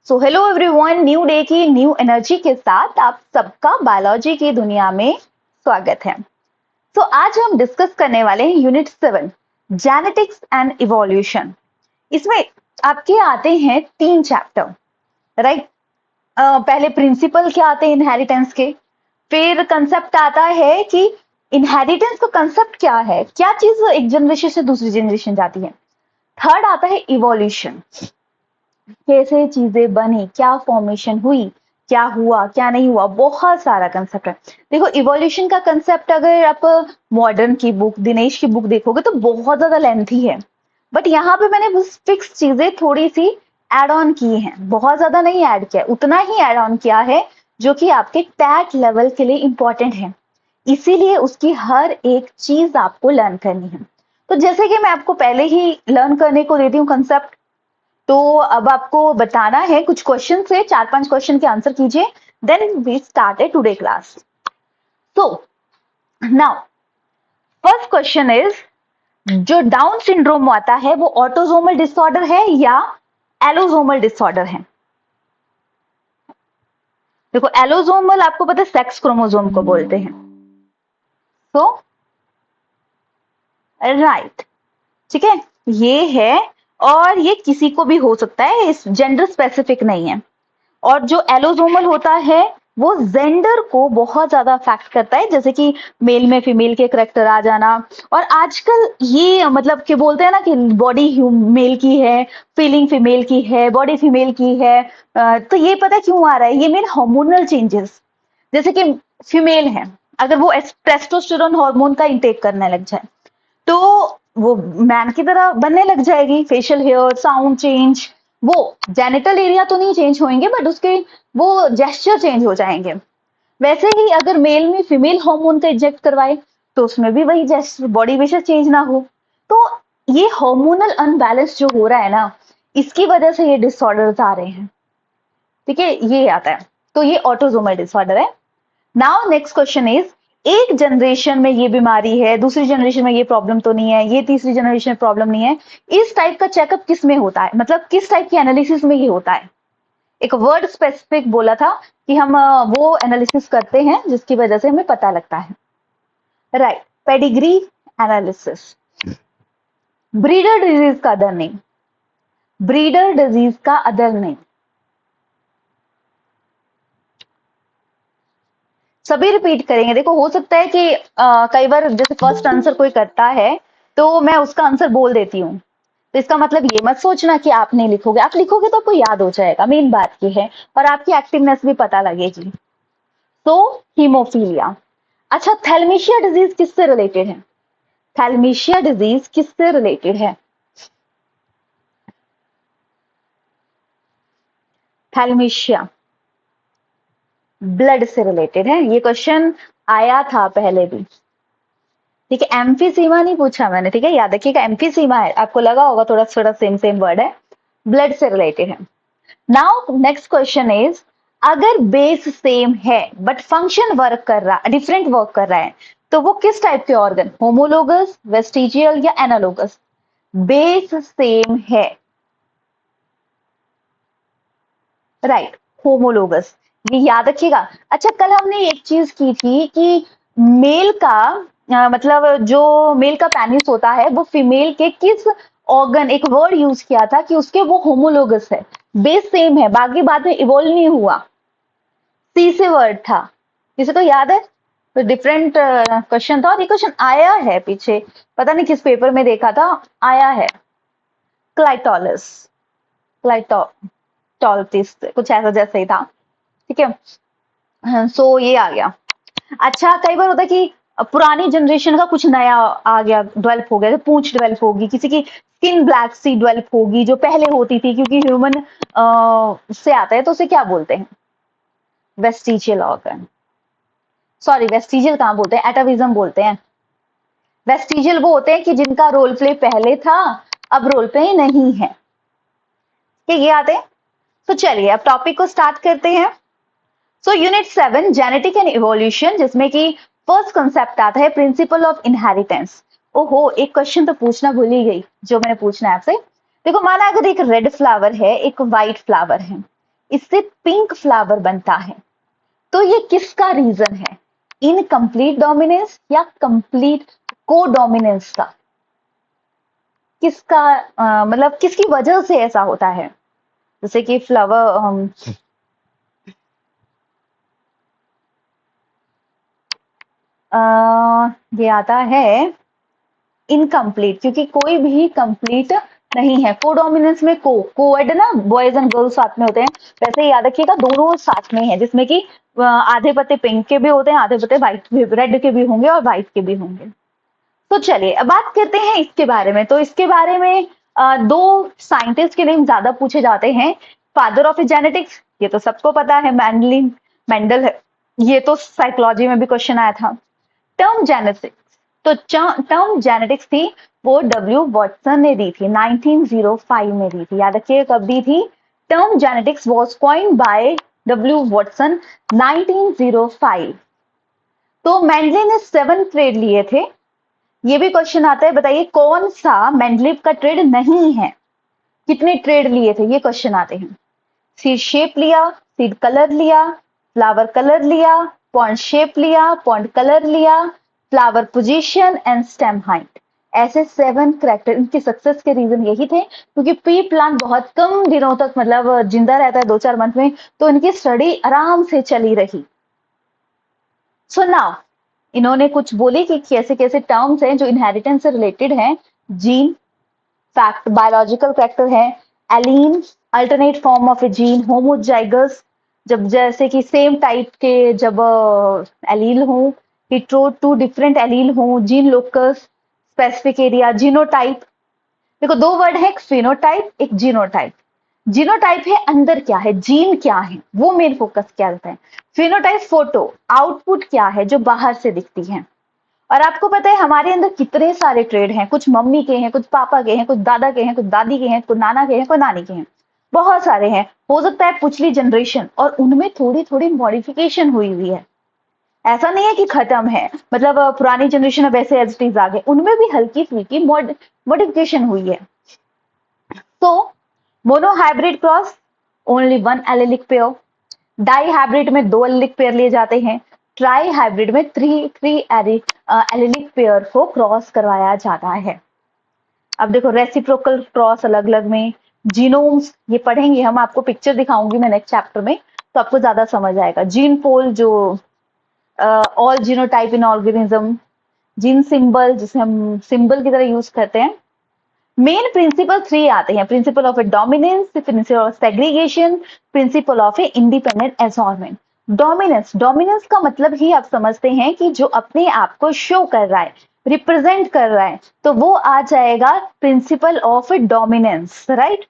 So hello everyone, new day की new energy के साथ आप सबका बायोलॉजी की दुनिया में स्वागत है। आज हम डिस्कस करने वाले हैं यूनिट 7 जेनेटिक्स एंड इवोल्यूशन। इसमें आपके आते हैं 3 चैप्टर, राइट। पहले प्रिंसिपल क्या आते हैं इनहेरिटेंस के, फिर कंसेप्ट आता है कि इनहेरिटेंस का कंसेप्ट क्या है, क्या चीज एक जनरेशन से दूसरी जनरेशन जाती है। थर्ड आता है इवोल्यूशन, कैसे चीजें बनी, क्या फॉर्मेशन हुई, क्या हुआ क्या नहीं हुआ, बहुत सारा कंसेप्ट है। देखो इवोल्यूशन का कंसेप्ट अगर आप मॉडर्न की बुक, दिनेश की बुक देखोगे तो बहुत ज्यादा लेंथी है, बट यहाँ पे मैंने बस फिक्स चीजें थोड़ी सी एड ऑन की हैं, बहुत ज्यादा नहीं ऐड किया, उतना ही एड ऑन किया है जो कि आपके टैट लेवल के लिए इंपॉर्टेंट है। इसीलिए उसकी हर एक चीज आपको लर्न करनी है। तो जैसे कि मैं आपको पहले ही लर्न करने को देती हूँ कंसेप्ट, तो अब आपको बताना है कुछ क्वेश्चन से, 4-5 क्वेश्चन के आंसर कीजिए, then we started today class. So now first question is, जो डाउन सिंड्रोम आता है वो ऑटोसोमल डिसऑर्डर है या एलोसोमल डिसऑर्डर है? देखो एलोसोमल आपको पता है सेक्स क्रोमोसोम को बोलते हैं, तो राइट, ठीक है, ये है। और ये किसी को भी हो सकता है, इस जेंडर स्पेसिफिक नहीं है। और जो एलोसोमल होता है वो जेंडर को बहुत ज्यादा अफेक्ट करता है, जैसे कि मेल में फीमेल के करेक्टर आ जाना। और आजकल ये मतलब कि बोलते हैं ना कि बॉडी मेल की है, फीलिंग फीमेल की है, बॉडी फीमेल की है। तो ये पता क्यों आ रहा है? ये मेन हार्मोनल चेंजेस, जैसे कि फीमेल है, अगर वो टेस्टोस्टेरोन हार्मोन का इंटेक करने लग जाए तो वो मैन की तरह बनने लग जाएगी, फेशियल हेयर, साउंड चेंज, वो जेनिटल एरिया तो नहीं चेंज होंगे बट उसके वो जेस्चर चेंज हो जाएंगे। वैसे ही अगर मेल में फीमेल हार्मोन का इंजेक्ट करवाए तो उसमें भी वही जेस्चर, बॉडी विशेष चेंज ना हो। तो ये हार्मोनल अनबैलेंस जो हो रहा है ना, इसकी वजह से ये डिसऑर्डर्स आ रहे हैं, ठीक है, ये आता है। तो ये ऑटोसोमल डिसऑर्डर है। नाउ नेक्स्ट क्वेश्चन इज, एक जनरेशन में ये बीमारी है, दूसरी जनरेशन में ये प्रॉब्लम तो नहीं है, ये तीसरी जनरेशन में प्रॉब्लम नहीं है, इस टाइप का चेकअप किस में होता है, मतलब किस टाइप की एनालिसिस में ये होता है? एक वर्ड स्पेसिफिक बोला था कि हम वो एनालिसिस करते हैं जिसकी वजह से हमें पता लगता है, right. Pedigree analysis. Breeder disease का अदर नेम, ब्रीडर डिजीज का अदर नेम, सभी रिपीट करेंगे। देखो हो सकता है कि कई बार जैसे फर्स्ट आंसर कोई करता है तो मैं उसका आंसर बोल देती हूँ, तो इसका मतलब ये मत सोचना कि आप नहीं लिखोगे, आप लिखोगे तो आपको याद हो जाएगा, मेन बात ये है, और आपकी एक्टिवनेस भी पता लगेगी। तो हीमोफीलिया। अच्छा, थैलेमीशिया डिजीज किससे रिलेटेड है? थैलेमीशिया डिजीज किससे रिलेटेड है? थैलेमीशिया ब्लड से रिलेटेड है, ये क्वेश्चन आया था पहले भी, ठीक है। एम्फीसीमा नहीं पूछा मैंने, ठीक है, याद रखिएगा एम्फीसीमा है, आपको लगा होगा थोड़ा थोड़ा सेम सेम वर्ड है, ब्लड से रिलेटेड है। नाउ नेक्स्ट क्वेश्चन इज, अगर बेस सेम है बट फंक्शन वर्क कर रहा, डिफरेंट वर्क कर रहा है, तो वो किस टाइप के ऑर्गन, होमोलोगस, वेस्टिजियल या एनालोगस? बेस सेम है, राइट, होमोलोगस, ये याद रखिएगा। अच्छा, कल हमने एक चीज की थी कि मेल का मतलब जो मेल का पेनिस होता है वो फीमेल के किस ऑर्गन, एक वर्ड यूज किया था कि उसके वो होमोलोगस है, बेस सेम है, बाकी बाद में इवोल्व नहीं हुआ, सी से वर्ड था, किसी को याद है? तो डिफरेंट क्वेश्चन था, और ये क्वेश्चन आया है पीछे, पता नहीं किस पेपर में देखा था, आया है, क्लाइटोलिस, क्लाइटोलिस कुछ ऐसा जैसा ही था, ठीक है। सो ये आ गया। अच्छा, कई बार होता है कि पुरानी जनरेशन का कुछ नया आ गया, डेवलप हो गया, तो पूंछ डेवलप होगी, किसी की स्किन ब्लैक सी डेवलप होगी जो पहले होती थी, क्योंकि ह्यूमन से आता है, तो उसे क्या बोलते हैं? वेस्टिजियल ऑर्गन, सॉरी वेस्टिजियल कहाँ बोलते हैं, एटाविज्म बोलते हैं। वेस्टिजियल वो होते हैं कि जिनका रोल प्ले पहले था, अब रोल प्ले नहीं है, ठीक है, ये आते हैं। तो चलिए अब टॉपिक को स्टार्ट करते हैं। So unit 7 genetic and evolution, जिसमें कि फर्स्ट कंसेप्ट आता है प्रिंसिपल ऑफ इनहेरिटेंस। ओहो, एक क्वेश्चन तो पूछना भूल ही गई जो मैंने पूछना है आपसे। देखो, माना अगर एक रेड फ्लावर है, एक व्हाइट फ्लावर है, इससे पिंक फ्लावर बनता है। तो ये किसका रीजन है? इनकम्प्लीट डोमिनेंस या कंप्लीट को डोमिनेंस का? किसका मतलब किसकी वजह से ऐसा होता है? जैसे कि फ्लावर ये आता है इनकम्प्लीट, क्योंकि कोई भी कंप्लीट नहीं है। कोडोमिनेंस में कोएड ना, बॉयज एंड गर्ल्स साथ में होते हैं, वैसे याद रखिएगा दोनों साथ में है, जिसमें कि आधे पत्ते पिंक के भी होते हैं, आधे पत्ते व्हाइट भी, रेड के भी होंगे और व्हाइट के भी होंगे। तो चलिए अब बात करते हैं इसके बारे में। तो इसके बारे में दो साइंटिस्ट के नेम ज्यादा पूछे जाते हैं। फादर ऑफ जेनेटिक्स, ये तो सबको पता है, मेंडल है। ये तो साइकोलॉजी में भी क्वेश्चन आया था। टर्म जेनेटिक्स, तो टर्म जेनेटिक्स थी वो डब्ल्यू वॉटसन ने दी थी, 1905 में दी थी। याद रखिए कब दी थी? Term genetics was coined by W Watson 1905। तो मेंडले ने 7 ट्रेड लिए थे। ये भी क्वेश्चन आता है, बताइए कौन सा मेंडलीव का ट्रेड नहीं है? कितने ट्रेड लिए थे ये क्वेश्चन आते हैं। सीड शेप लिया, सीड कलर लिया, फ्लावर कलर लिया, पॉइंट शेप लिया, पॉइंट कलर लिया, flower position and stem height. ऐसे 7 करेक्टर। इनकी सक्सेस के रीजन यही थे क्योंकि पी प्लांट बहुत कम दिनों तक मतलब जिंदा रहता है, 2-4 मंथ में, तो इनकी स्टडी आराम से चली रही। सो नाउ इन्होंने कुछ बोले कि कैसे कैसे टर्म्स हैं जो इनहेरिटेंस से रिलेटेड हैं। जीन, फैक्ट, बायोलॉजिकल फैक्टर है। Allele, alternate form of a gene. Homozygous, जब जैसे कि सेम टाइप के जब एलील हो। हिट्रो, 2 डिफरेंट एलील हो। Gene locus, specific area. Genotype, देखो 2 वर्ड है, एक फिनोटाइप एक जीनोटाइप। जीनोटाइप है अंदर क्या है, जीन क्या है, वो मेन फोकस क्या रहता है। फिनोटाइप फोटो, आउटपुट क्या है जो बाहर से दिखती है। और आपको पता है हमारे अंदर कितने सारे ट्रेड हैं, कुछ मम्मी के हैं, कुछ पापा के हैं, कुछ दादा के हैं, कुछ दादी के हैं, कुछ नाना के हैं, कुछ नानी के हैं, बहुत सारे हैं। हो सकता है पिछली जनरेशन और उनमें थोड़ी थोड़ी मॉडिफिकेशन हुई हुई है। ऐसा नहीं है कि खत्म है, मतलब पुरानी जनरेशन अब ऐसे एज इट इज आ गए, उनमें भी हल्की फुल्की मॉडिफिकेशन हुई है। तो monohybrid cross, only 1 allelic pair. डाई हाइब्रिड में 2 एलेलिक पेयर लिए जाते हैं। ट्राई हाइब्रिड में 3 एलेलिक पेयर को क्रॉस करवाया जाता है। अब देखो रेसिप्रोकल क्रॉस अलग अलग में। जीनोम्स ये पढ़ेंगे हम, आपको पिक्चर दिखाऊंगी मैं नेक्स्ट चैप्टर में, तो आपको ज्यादा समझ आएगा। जीन पोल, जो ऑल जीनोटाइप इन ऑर्गेनिज्म। जीन सिंबल, जिसे हम सिंबल की तरह यूज करते हैं। मेन प्रिंसिपल 3 आते हैं, principle of a dominance, principle of segregation, principle of a independent assortment. Dominance, dominance का मतलब ही आप समझते हैं कि जो अपने आप को शो कर रहा है, रिप्रेजेंट कर रहा है, तो वो आ जाएगा principal of a dominance, right.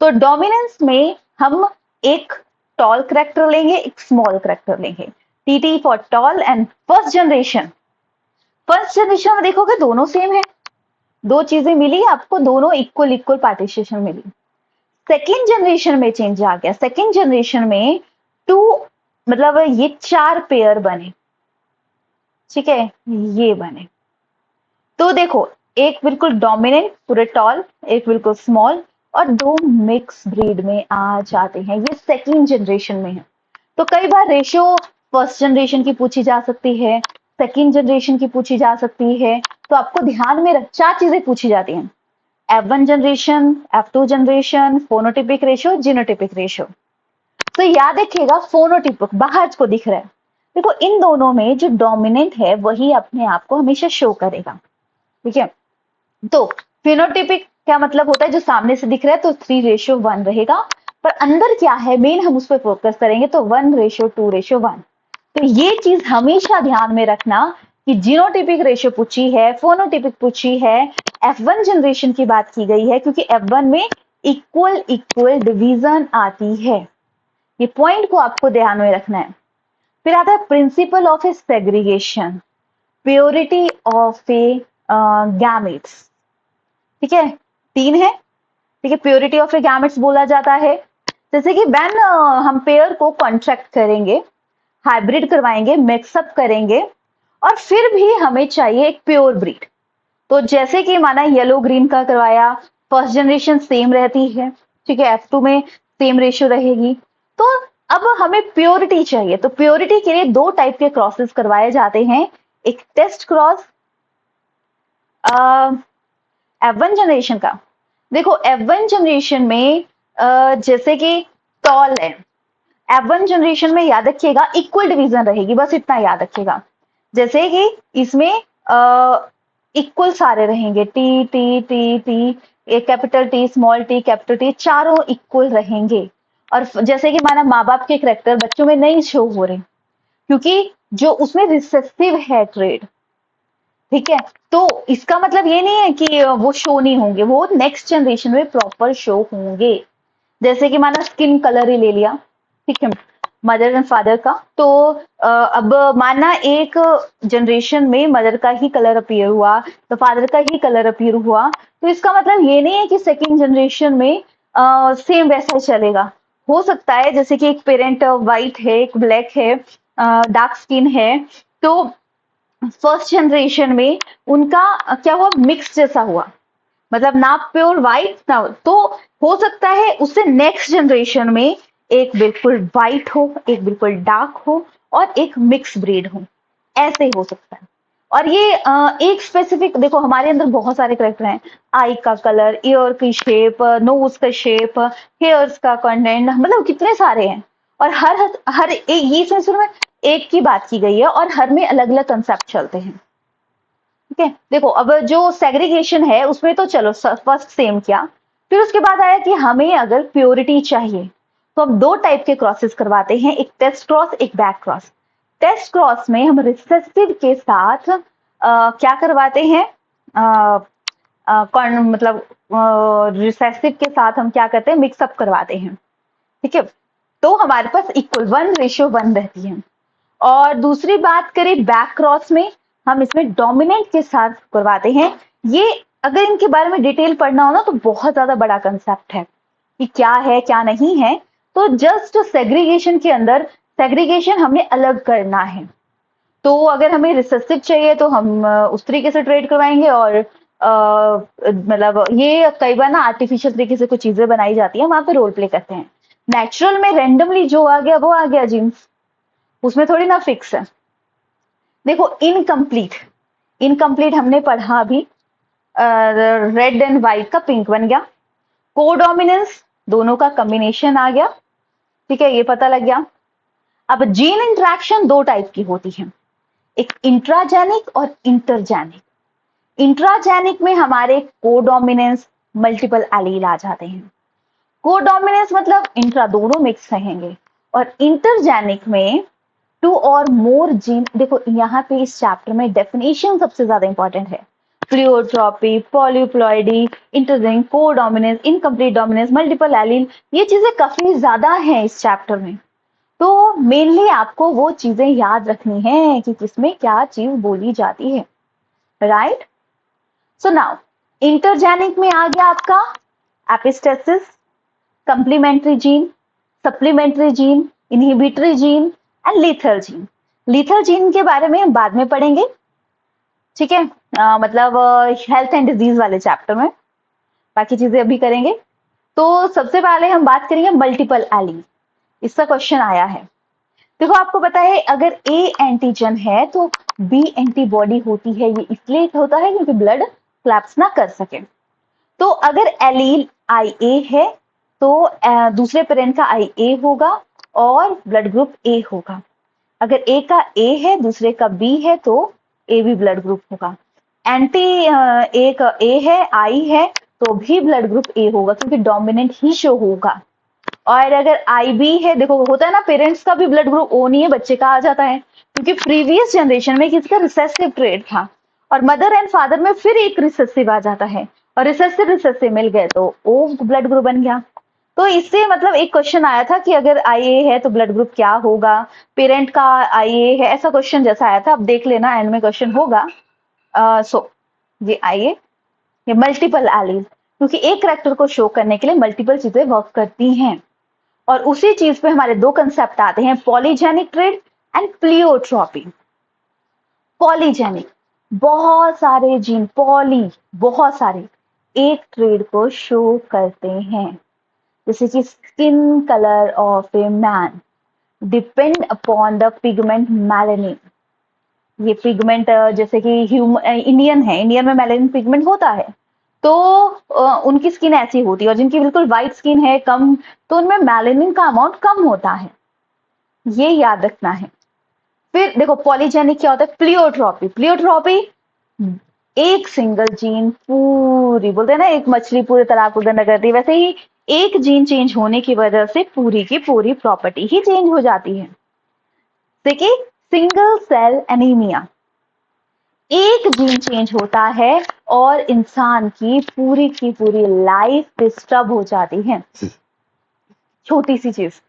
तो डोमिनेंस में हम एक टॉल करेक्टर लेंगे, एक स्मॉल करेक्टर लेंगे। TT for tall and first generation. First generation में देखोगे दोनों सेम है, 2 चीजें मिली आपको, दोनों इक्वल इक्वल पार्टिसिपेशन मिली। सेकेंड जनरेशन में चेंज आ गया। सेकेंड जनरेशन में 2 मतलब ये 4 पेयर बने, ठीक है, ये बने। तो देखो एक बिल्कुल डोमिनेंट पूरे टॉल, एक बिल्कुल स्मॉल, और 2 मिक्स ब्रीड में आ जाते हैं। ये सेकेंड जनरेशन में है। तो कई बार रेशियो फर्स्ट जनरेशन की पूछी जा सकती है, सेकेंड जनरेशन की पूछी जा सकती है। तो आपको ध्यान में 4 चीजें पूछी जाती हैं। F1 generation, F2 generation, phenotypic ratio, genotypic ratio. तो याद रखिएगा फोनोटिपिक बाहर को दिख रहा है, देखो इन दोनों में जो डोमिनेंट है वही अपने आप को हमेशा शो करेगा, ठीक है। तो फिनोटिपिक क्या मतलब होता है, जो सामने से दिख रहा है तो 3:1 रहेगा, पर अंदर क्या है मेन हम उस पर फोकस करेंगे, तो 1:2:1। तो ये चीज हमेशा ध्यान में रखना कि जीनोटिपिक रेशियो पूछी है, फोनोटिपिक पूछी है, F1 जनरेशन की बात की गई है, क्योंकि F1 में इक्वल इक्वल डिवीजन आती है। ये पॉइंट को आपको ध्यान में रखना है। फिर आता है principal of A segregation, purity of A gametes, ठीक है, 3 है, ठीक है। प्योरिटी ऑफ ए गैमेट्स बोला जाता है, जैसे कि व्हेन हम पेयर को कॉन्ट्रैक्ट करेंगे, हाइब्रिड करवाएंगे, मिक्सअप करेंगे, और फिर भी हमें चाहिए एक प्योर ब्रीड। तो जैसे कि माना येलो ग्रीन का करवाया, फर्स्ट जनरेशन सेम रहती है, ठीक है, F2 में सेम रेशियो रहेगी। तो अब हमें प्योरिटी चाहिए, तो प्योरिटी के लिए दो टाइप के क्रॉसेस करवाए जाते हैं, एक टेस्ट क्रॉस F1 जनरेशन का। देखो F1 जनरेशन में जैसे कि टॉल है, F1 जनरेशन में याद रखिएगा इक्वल डिवीजन रहेगी, बस इतना याद रखिएगा। जैसे कि इसमें इक्वल सारे रहेंगे, टी टी टी टी, एक capital T, small T, capital T, चारों इक्वल रहेंगे। और जैसे कि माना माँ बाप के करेक्टर बच्चों में नहीं शो हो रहे, क्योंकि जो उसमें रिसेसिव है ट्रेड, ठीक है, तो इसका मतलब ये नहीं है कि वो शो नहीं होंगे, वो नेक्स्ट जनरेशन में प्रॉपर शो होंगे। जैसे कि माना स्किन कलर ही ले लिया, ठीक है, मदर एंड फादर का, तो अब माना एक जनरेशन में मदर का ही कलर अपीयर हुआ, तो फादर का ही कलर अपीयर हुआ, तो इसका मतलब ये नहीं है कि सेकेंड जनरेशन में सेम वैसा ही चलेगा। हो सकता है जैसे कि एक पेरेंट वाइट है, एक ब्लैक है, डार्क स्किन है, तो फर्स्ट जनरेशन में उनका क्या हुआ, मिक्स जैसा हुआ, मतलब ना प्योर वाइट ना, तो हो सकता है उससे नेक्स्ट जनरेशन में एक बिल्कुल वाइट हो, एक बिल्कुल डार्क हो, और एक मिक्स ब्रीड हो, ऐसे हो सकता है। और ये एक स्पेसिफिक, देखो हमारे अंदर बहुत सारे करेक्टर हैं, आई का कलर, ईयर की शेप, नोज का शेप, हेयर्स का कंटेंट, मतलब कितने सारे हैं, और हर एक ये सिलसिले में एक की बात की गई है, और हर में अलग अलग कंसेप्ट चलते हैं, ठीक है। देखो अब जो सेग्रीगेशन है उसमें तो चलो फर्स्ट सेम किया, फिर उसके बाद आया कि हमें अगर प्योरिटी चाहिए तो हम दो टाइप के क्रॉसेस करवाते हैं, एक टेस्ट क्रॉस, एक बैक क्रॉस। टेस्ट क्रॉस में हम रिसेसिव के साथ क्या करवाते हैं, मतलब रिसेसिव के साथ हम क्या करते हैं, मिक्सअप करवाते हैं, ठीक है, तो हमारे पास इक्वल 1:1 रहती है। और दूसरी बात करें बैक क्रॉस में, हम इसमें डोमिनेंट के साथ करवाते हैं। ये अगर इनके बारे में डिटेल पढ़ना हो ना तो बहुत ज्यादा बड़ा कंसेप्ट है कि क्या है क्या नहीं है, तो जस्ट सेग्रीगेशन के अंदर सेग्रीगेशन हमें अलग करना है। तो अगर हमें रिसेसिव चाहिए तो हम उस तरीके से ट्रेड करवाएंगे, और मतलब ये कई बार ना आर्टिफिशियल तरीके से कुछ चीजें बनाई जाती है, वहां पे रोल प्ले करते हैं। नेचुरल में रेंडमली जो आ गया वो आ गया जीन्स, उसमें थोड़ी ना फिक्स है। देखो इनकम्प्लीट, इनकम्प्लीट हमने पढ़ा अभी, रेड एंड व्हाइट का पिंक बन गया, कोडोमिनेंस दोनों का कॉम्बिनेशन आ गया, ठीक है, ये पता लग गया। अब जीन इंटरेक्शन दो टाइप की होती है, एक इंट्राजेनिक और इंटरजेनिक। इंट्राजेनिक में हमारे कोडोमिनेंस मल्टीपल एलील आ जाते हैं, कोडोमिनेंस मतलब इंट्रा दोनों मिक्स रहेंगे, और इंटरजेनिक में टू और मोर जीन। देखो यहाँ पे इस चैप्टर में डेफिनेशन सबसे ज्यादा इंपॉर्टेंट है, pleiotropy, polyploidy, intergenic, codominance, incomplete dominance, multiple allele, ये चीजें काफी ज्यादा हैं इस चैप्टर में। तो मेनली आपको वो चीजें याद रखनी है कि किसमें क्या चीज बोली जाती है, राइट। सो नाउ इंटरजेनिक में आ गया आपका epistasis, complementary gene, supplementary gene, inhibitory gene and lethal gene. Lethal gene के बारे में हम बाद में पढ़ेंगे, ठीक है, मतलब हेल्थ एंड डिजीज वाले चैप्टर में, बाकी चीजें अभी करेंगे। तो सबसे पहले हम बात करेंगे मल्टीपल एलील, इसका क्वेश्चन आया है। देखो आपको पता है अगर ए एंटीजन है तो बी एंटीबॉडी होती है, ये इसलिए होता है क्योंकि ब्लड क्लैप्स ना कर सके। तो अगर एलील आई ए है तो दूसरे पेरेंट का आई ए होगा और ब्लड ग्रुप ए होगा। अगर ए का ए है दूसरे का बी है तो ए भी ब्लड ग्रुप होगा। एंटी ए का ए है, आई है, तो भी ब्लड ग्रुप ए होगा क्योंकि डोमिनेंट ही शो होगा। और अगर आई बी है, देखो होता है ना पेरेंट्स का भी ब्लड ग्रुप ओ नहीं है, बच्चे का आ जाता है, क्योंकि प्रीवियस जनरेशन में किसका रिसेसिव ट्रेड था, और मदर एंड फादर में फिर एक रिसेसिव आ जाता है, और रिसेसिव रिसेसिव मिल गए तो ओ ब्लड ग्रुप बन गया। तो इससे मतलब एक क्वेश्चन आया था कि अगर आई ए है तो ब्लड ग्रुप क्या होगा, पेरेंट का आई ए है, ऐसा क्वेश्चन जैसा आया था, अब देख लेना एंड में क्वेश्चन होगा। सो ये आई ए, ये मल्टीपल एलील, क्योंकि एक करेक्टर को शो करने के लिए मल्टीपल चीजें वर्क करती हैं। और उसी चीज पे हमारे दो कंसेप्ट आते हैं, polygenic trade and pleiotropy. Polygenic, बहुत सारे जीन, पॉली बहुत सारे एक ट्रेड को शो करते हैं, जैसे कि skin colour of a man depend upon the pigment melanin. ये पिगमेंट जैसे कि इंडियन है, इंडियन में मेलानिन पिगमेंट होता है, तो उनकी स्किन ऐसी होती है, और जिनकी बिल्कुल वाइट स्किन है कम, तो उनमें मेलानिन का अमाउंट कम होता है, ये याद रखना है। फिर देखो पॉलीजेनिक क्या होता है, प्लियोट्रॉपी। प्लियोट्रॉपी एक सिंगल जीन पूरी, बोलते हैं ना एक मछली पूरे तालाब को गंदा करती है, वैसे ही एक जीन चेंज होने की वजह से पूरी की पूरी प्रॉपर्टी ही चेंज हो जाती है। देखिए सिंगल सेल एनीमिया, एक जीन चेंज होता है और इंसान की पूरी लाइफ डिस्टर्ब हो जाती है। छोटी सी चीज,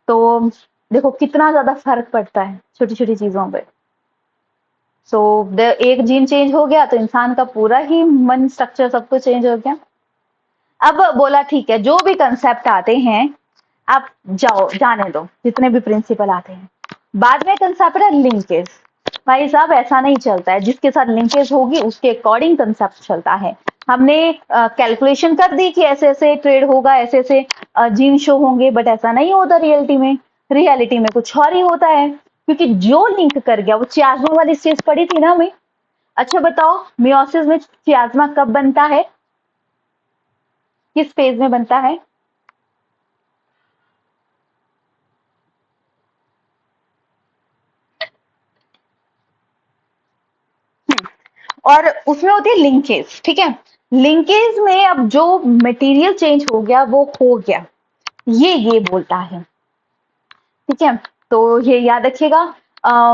तो देखो कितना ज्यादा फर्क पड़ता है छोटी छोटी चीजों पे। सो एक जीन चेंज हो गया तो इंसान का पूरा ही मन स्ट्रक्चर सब कुछ चेंज हो गया। अब बोला ठीक है, जो भी कंसेप्ट आते हैं आप जाओ जाने दो, जितने भी प्रिंसिपल आते हैं। बाद में कंसेप्ट है लिंकेज। भाई साहब ऐसा नहीं चलता है, जिसके साथ लिंकेज होगी उसके अकॉर्डिंग कंसेप्ट चलता है। हमने कैलकुलेशन कर दी कि ऐसे ऐसे ट्रेड होगा, ऐसे ऐसे जीन शो होंगे, बट ऐसा नहीं होता रियलिटी में। रियलिटी में कुछ और ही होता है, क्योंकि जो लिंक कर गया वो चियाज़मा वाली स्टेज पड़ी थी ना हमें। अच्छा बताओ मियोसिस में चियाज़मा कब बनता है, किस फेज में बनता है? और उसमें होती है लिंकेज, ठीक है। लिंकेज में अब जो मटेरियल चेंज हो गया वो हो गया, ये बोलता है, ठीक है। तो ये याद रखिएगा।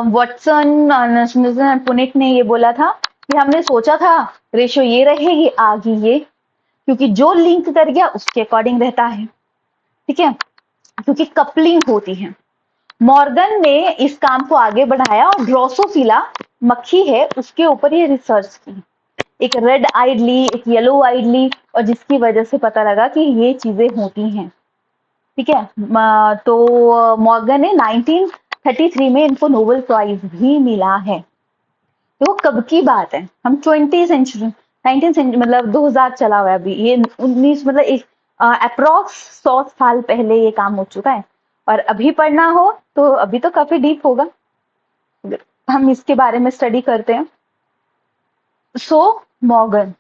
वॉटसन पुनिक ने ये बोला था कि हमने सोचा था रेशो ये रहेगी, आगे ये, क्योंकि जो लिंक कर गया उसके अकॉर्डिंग रहता है, ठीक है, क्योंकि कपलिंग होती है। मॉर्गन ने इस काम को आगे बढ़ाया और ड्रोसोफिला मक्खी है उसके ऊपर ये रिसर्च की, एक रेड आइड ली, एक येलो आइड ली, और जिसकी वजह से पता लगा कि ये चीजें होती हैं, ठीक है। तो मॉर्गन ने 1933 में इनको नोबेल प्राइज भी मिला है। तो कब की बात है, हम 20 सेंचुरी 19 सेंचुरी मतलब 2000 चला हुआ है अभी, ये 19 मतलब एक अप्रोक्स 100 साल पहले ये काम हो चुका है। और अभी पढ़ना हो तो अभी तो काफी डीप होगा, हम इसके बारे में स्टडी करते हैं। सो मॉर्गन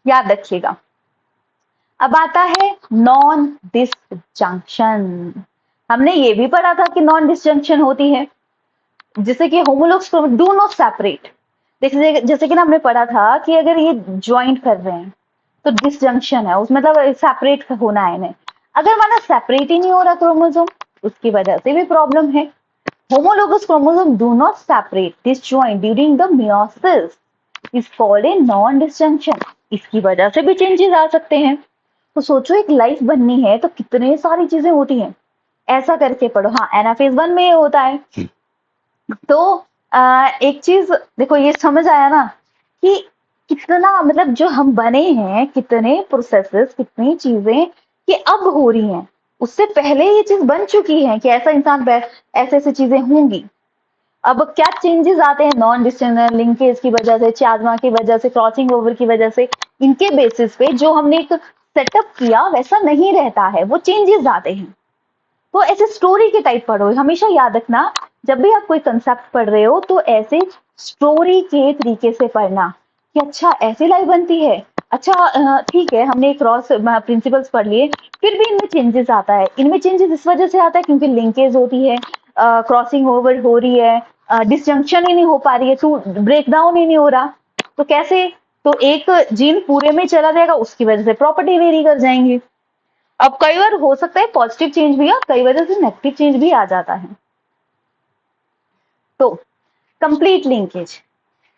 याद रखिएगा। अब आता है नॉन डिसजंक्शन। हमने ये भी पढ़ा था कि नॉन डिसजंक्शन होती है, जैसे कि होमोलॉग्स डू नॉट सेपरेट। जैसे कि ना हमने पढ़ा था कि अगर ये ज्वाइंट कर रहे हैं तो डिसजंक्शन है, उस मतलब सेपरेट होना है इन्हें। अगर माना सेपरेट ही नहीं हो रहा क्रोमोसोम, उसकी वजह से भी प्रॉब्लम है। Homologous chromosome do not separate disjoint during the meiosis is called a non disjunction. इसकी वजह से भी चेंजेस आ सकते हैं। तो सोचो एक लाइफ बननी है तो कितने सारी चीजें होती हैं, ऐसा करके पढ़ो। हाँ एनाफेज 1 में ये होता है। तो एक चीज देखो, ये समझ आया ना कि कितना मतलब जो हम बने हैं, कितने प्रोसेसेस, कितनी चीजें ये अब हो रही हैं, उससे पहले ये चीज बन चुकी है कि ऐसा इंसान ऐसे ऐसे चीजें होंगी। अब क्या चेंजेस आते हैं नॉन डिस्टेंस लिंकेज की वजह से, चियाज़मा की वजह से, क्रॉसिंग ओवर की वजह से, इनके बेसिस पे जो हमने एक सेटअप किया वैसा नहीं रहता है, वो चेंजेस आते हैं। तो ऐसे स्टोरी के टाइप पढ़ो, हमेशा याद रखना जब भी आप कोई कंसेप्ट पढ़ रहे हो तो ऐसे स्टोरी के तरीके से पढ़ना कि अच्छा ऐसे लाइफ बनती है, अच्छा ठीक है हमने क्रॉस प्रिंसिपल्स पढ़ लिए, फिर भी इनमें चेंजेस आता है। इनमें चेंजेस इस वजह से आता है क्योंकि लिंकेज होती है, क्रॉसिंग ओवर हो रही है, डिसजंक्शन ही नहीं हो पा रही है, टू ब्रेक डाउन ही नहीं हो रहा, तो कैसे? तो एक जीन पूरे में चला जाएगा, उसकी वजह से प्रॉपर्टी वेरी कर जाएंगी। अब कई बार हो सकता है पॉजिटिव चेंज भी, कई वजह से नेगेटिव चेंज भी आ जाता है। तो complete linkage,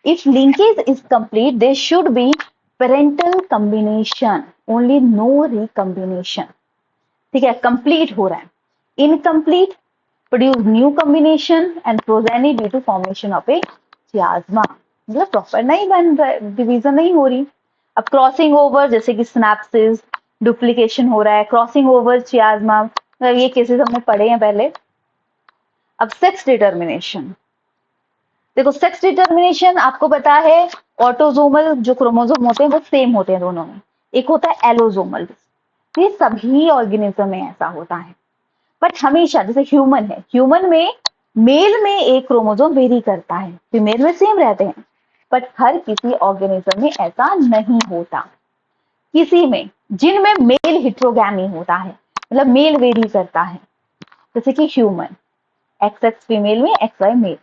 if linkage is complete there should be parental combination, only no recombination, ठीक है, कंप्लीट हो रहा है। Incomplete produce new combination and progeny due to formation of a chiasma, मतलब प्रॉपर नहीं बन रहा है, डिवीजन नहीं हो रही। अब क्रॉसिंग ओवर जैसे कि स्नैप्सिस, डुप्लीकेशन हो रहा है, क्रॉसिंग ओवर चियाज़मा, मतलब ये केसेस हमने पढ़े हैं पहले। अब सेक्स डिटर्मिनेशन, देखो सेक्स डिटर्मिनेशन आपको पता है ऑटोजोमल जो क्रोमोसोम होते हैं वो सेम होते हैं दोनों में, एक होता है एलोजोमल, ये सभी ऑर्गेनिज्म में ऐसा होता है। बट हमेशा जैसे ह्यूमन है, ह्यूमन में मेल में एक क्रोमोसोम वेरी करता है, फीमेल में सेम रहते हैं, बट हर किसी ऑर्गेनिज्म में ऐसा नहीं होता। किसी में, जिनमें मेल हिट्रोगैमी होता है, मतलब मेल वेरी करता है, जैसे कि ह्यूमन, एक्स एक्स फीमेल में, एक्स वाई मेल।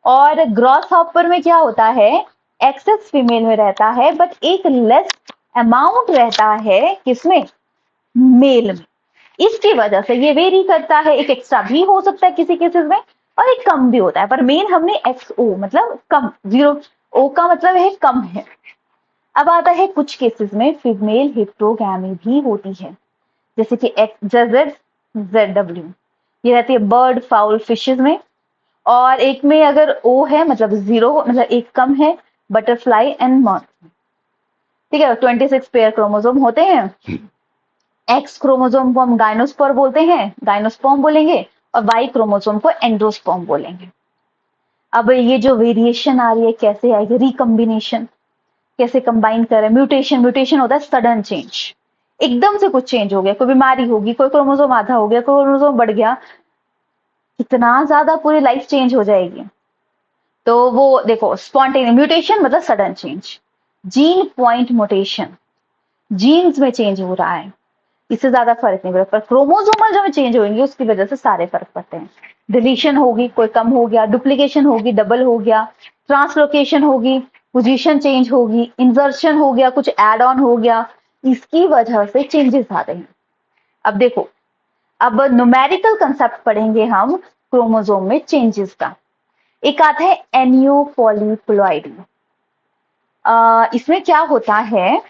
और ग्रॉस हॉपर में क्या होता है, एक्स एक्स फीमेल में रहता है, बट एक लेस अमाउंट रहता है किसमें, मेल में। इसकी वजह से ये वेरी करता है, एक एक्स्ट्रा भी हो सकता है किसी केसेस में और एक कम भी होता है, पर मेन हमने एक्स ओ मतलब कम, जीरो ओ का मतलब है कम है। अब आता है कुछ केसेस में फीमेल हिप्टोगैमी भी होती है, जैसे कि जेड जेड डब्ल्यू, ये रहती है बर्ड फाउल फिशेज में। और एक में अगर ओ है मतलब जीरो, मतलब एक कम है, बटरफ्लाई एंड मॉथ। ठीक है, 26 पेयर क्रोमोसोम होते हैं। एक्स क्रोमोसोम को हम गाइनोस्पर्म बोलते हैं, गाइनोस्पर्म बोलेंगे, और वाई क्रोमोसोम को एंडोस्पर्म बोलेंगे। अब ये जो वेरिएशन आ रही है कैसे आएगी, रिकम्बिनेशन कैसे कंबाइन करें, म्यूटेशन, म्यूटेशन होता है सडन चेंज, एकदम से कुछ चेंज हो गया, कोई बीमारी होगी, कोई क्रोमोसोम आधा हो गया, कोई क्रोमोसोम बढ़ गया, कितना ज्यादा पूरी लाइफ चेंज हो जाएगी। तो वो देखो स्पॉन्टेनियस म्यूटेशन मतलब sudden change, gene point mutation, genes में चेंज हो रहा है, इससे ज्यादा फर्क नहीं पड़ता, पर क्रोमोसोमल जो चेंज होंगे उसकी वजह से सारे फर्क पड़ते हैं। डिलीशन होगी, कोई कम हो गया, डुप्लीकेशन होगी, डबल हो गया, ट्रांसलोकेशन होगी, पोजीशन चेंज होगी, इंसर्शन हो गया, कुछ एड ऑन हो गया, इसकी वजह से चेंजेस आते हैं। अब देखो, अब न्यूमेरिकल कंसेप्ट पढ़ेंगे हम क्रोमोसोम में चेंजेस का। एक आता है एनियोपॉलीप्लॉइडी। इसमें क्या होता है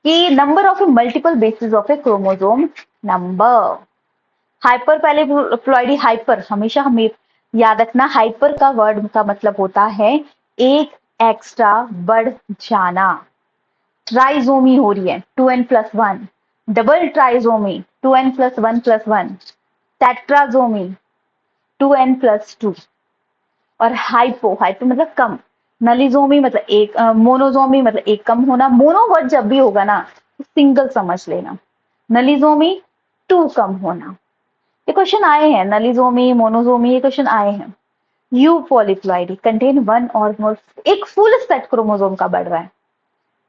कि number of a multiple basis of a chromosome number. Hyper polyploidy, hyper हमेशा हमें याद रखना, हाइपर का वर्ड का मतलब होता है एक एक्स्ट्रा बढ़ जाना। ट्राइजोमी हो रही है 2n+1, double trisomy 2n+1+1, टेट्राजोमी 2n+2, और हाइपो, हाइपो मतलब कम, नलिजोमी मतलब एक, मोनोजोमी मतलब एक कम होना। मोनो वर्ड जब भी होगा ना तो सिंगल समझ लेना, नलिजोमी टू कम होना। ये क्वेश्चन आए हैं, नलिजोमी, मोनोजोमी, ये क्वेश्चन आए हैं। यू पॉलीप्लॉइडी कंटेन वन और मोर, एक फुल सेट क्रोमोसोम का बढ़ रहा है,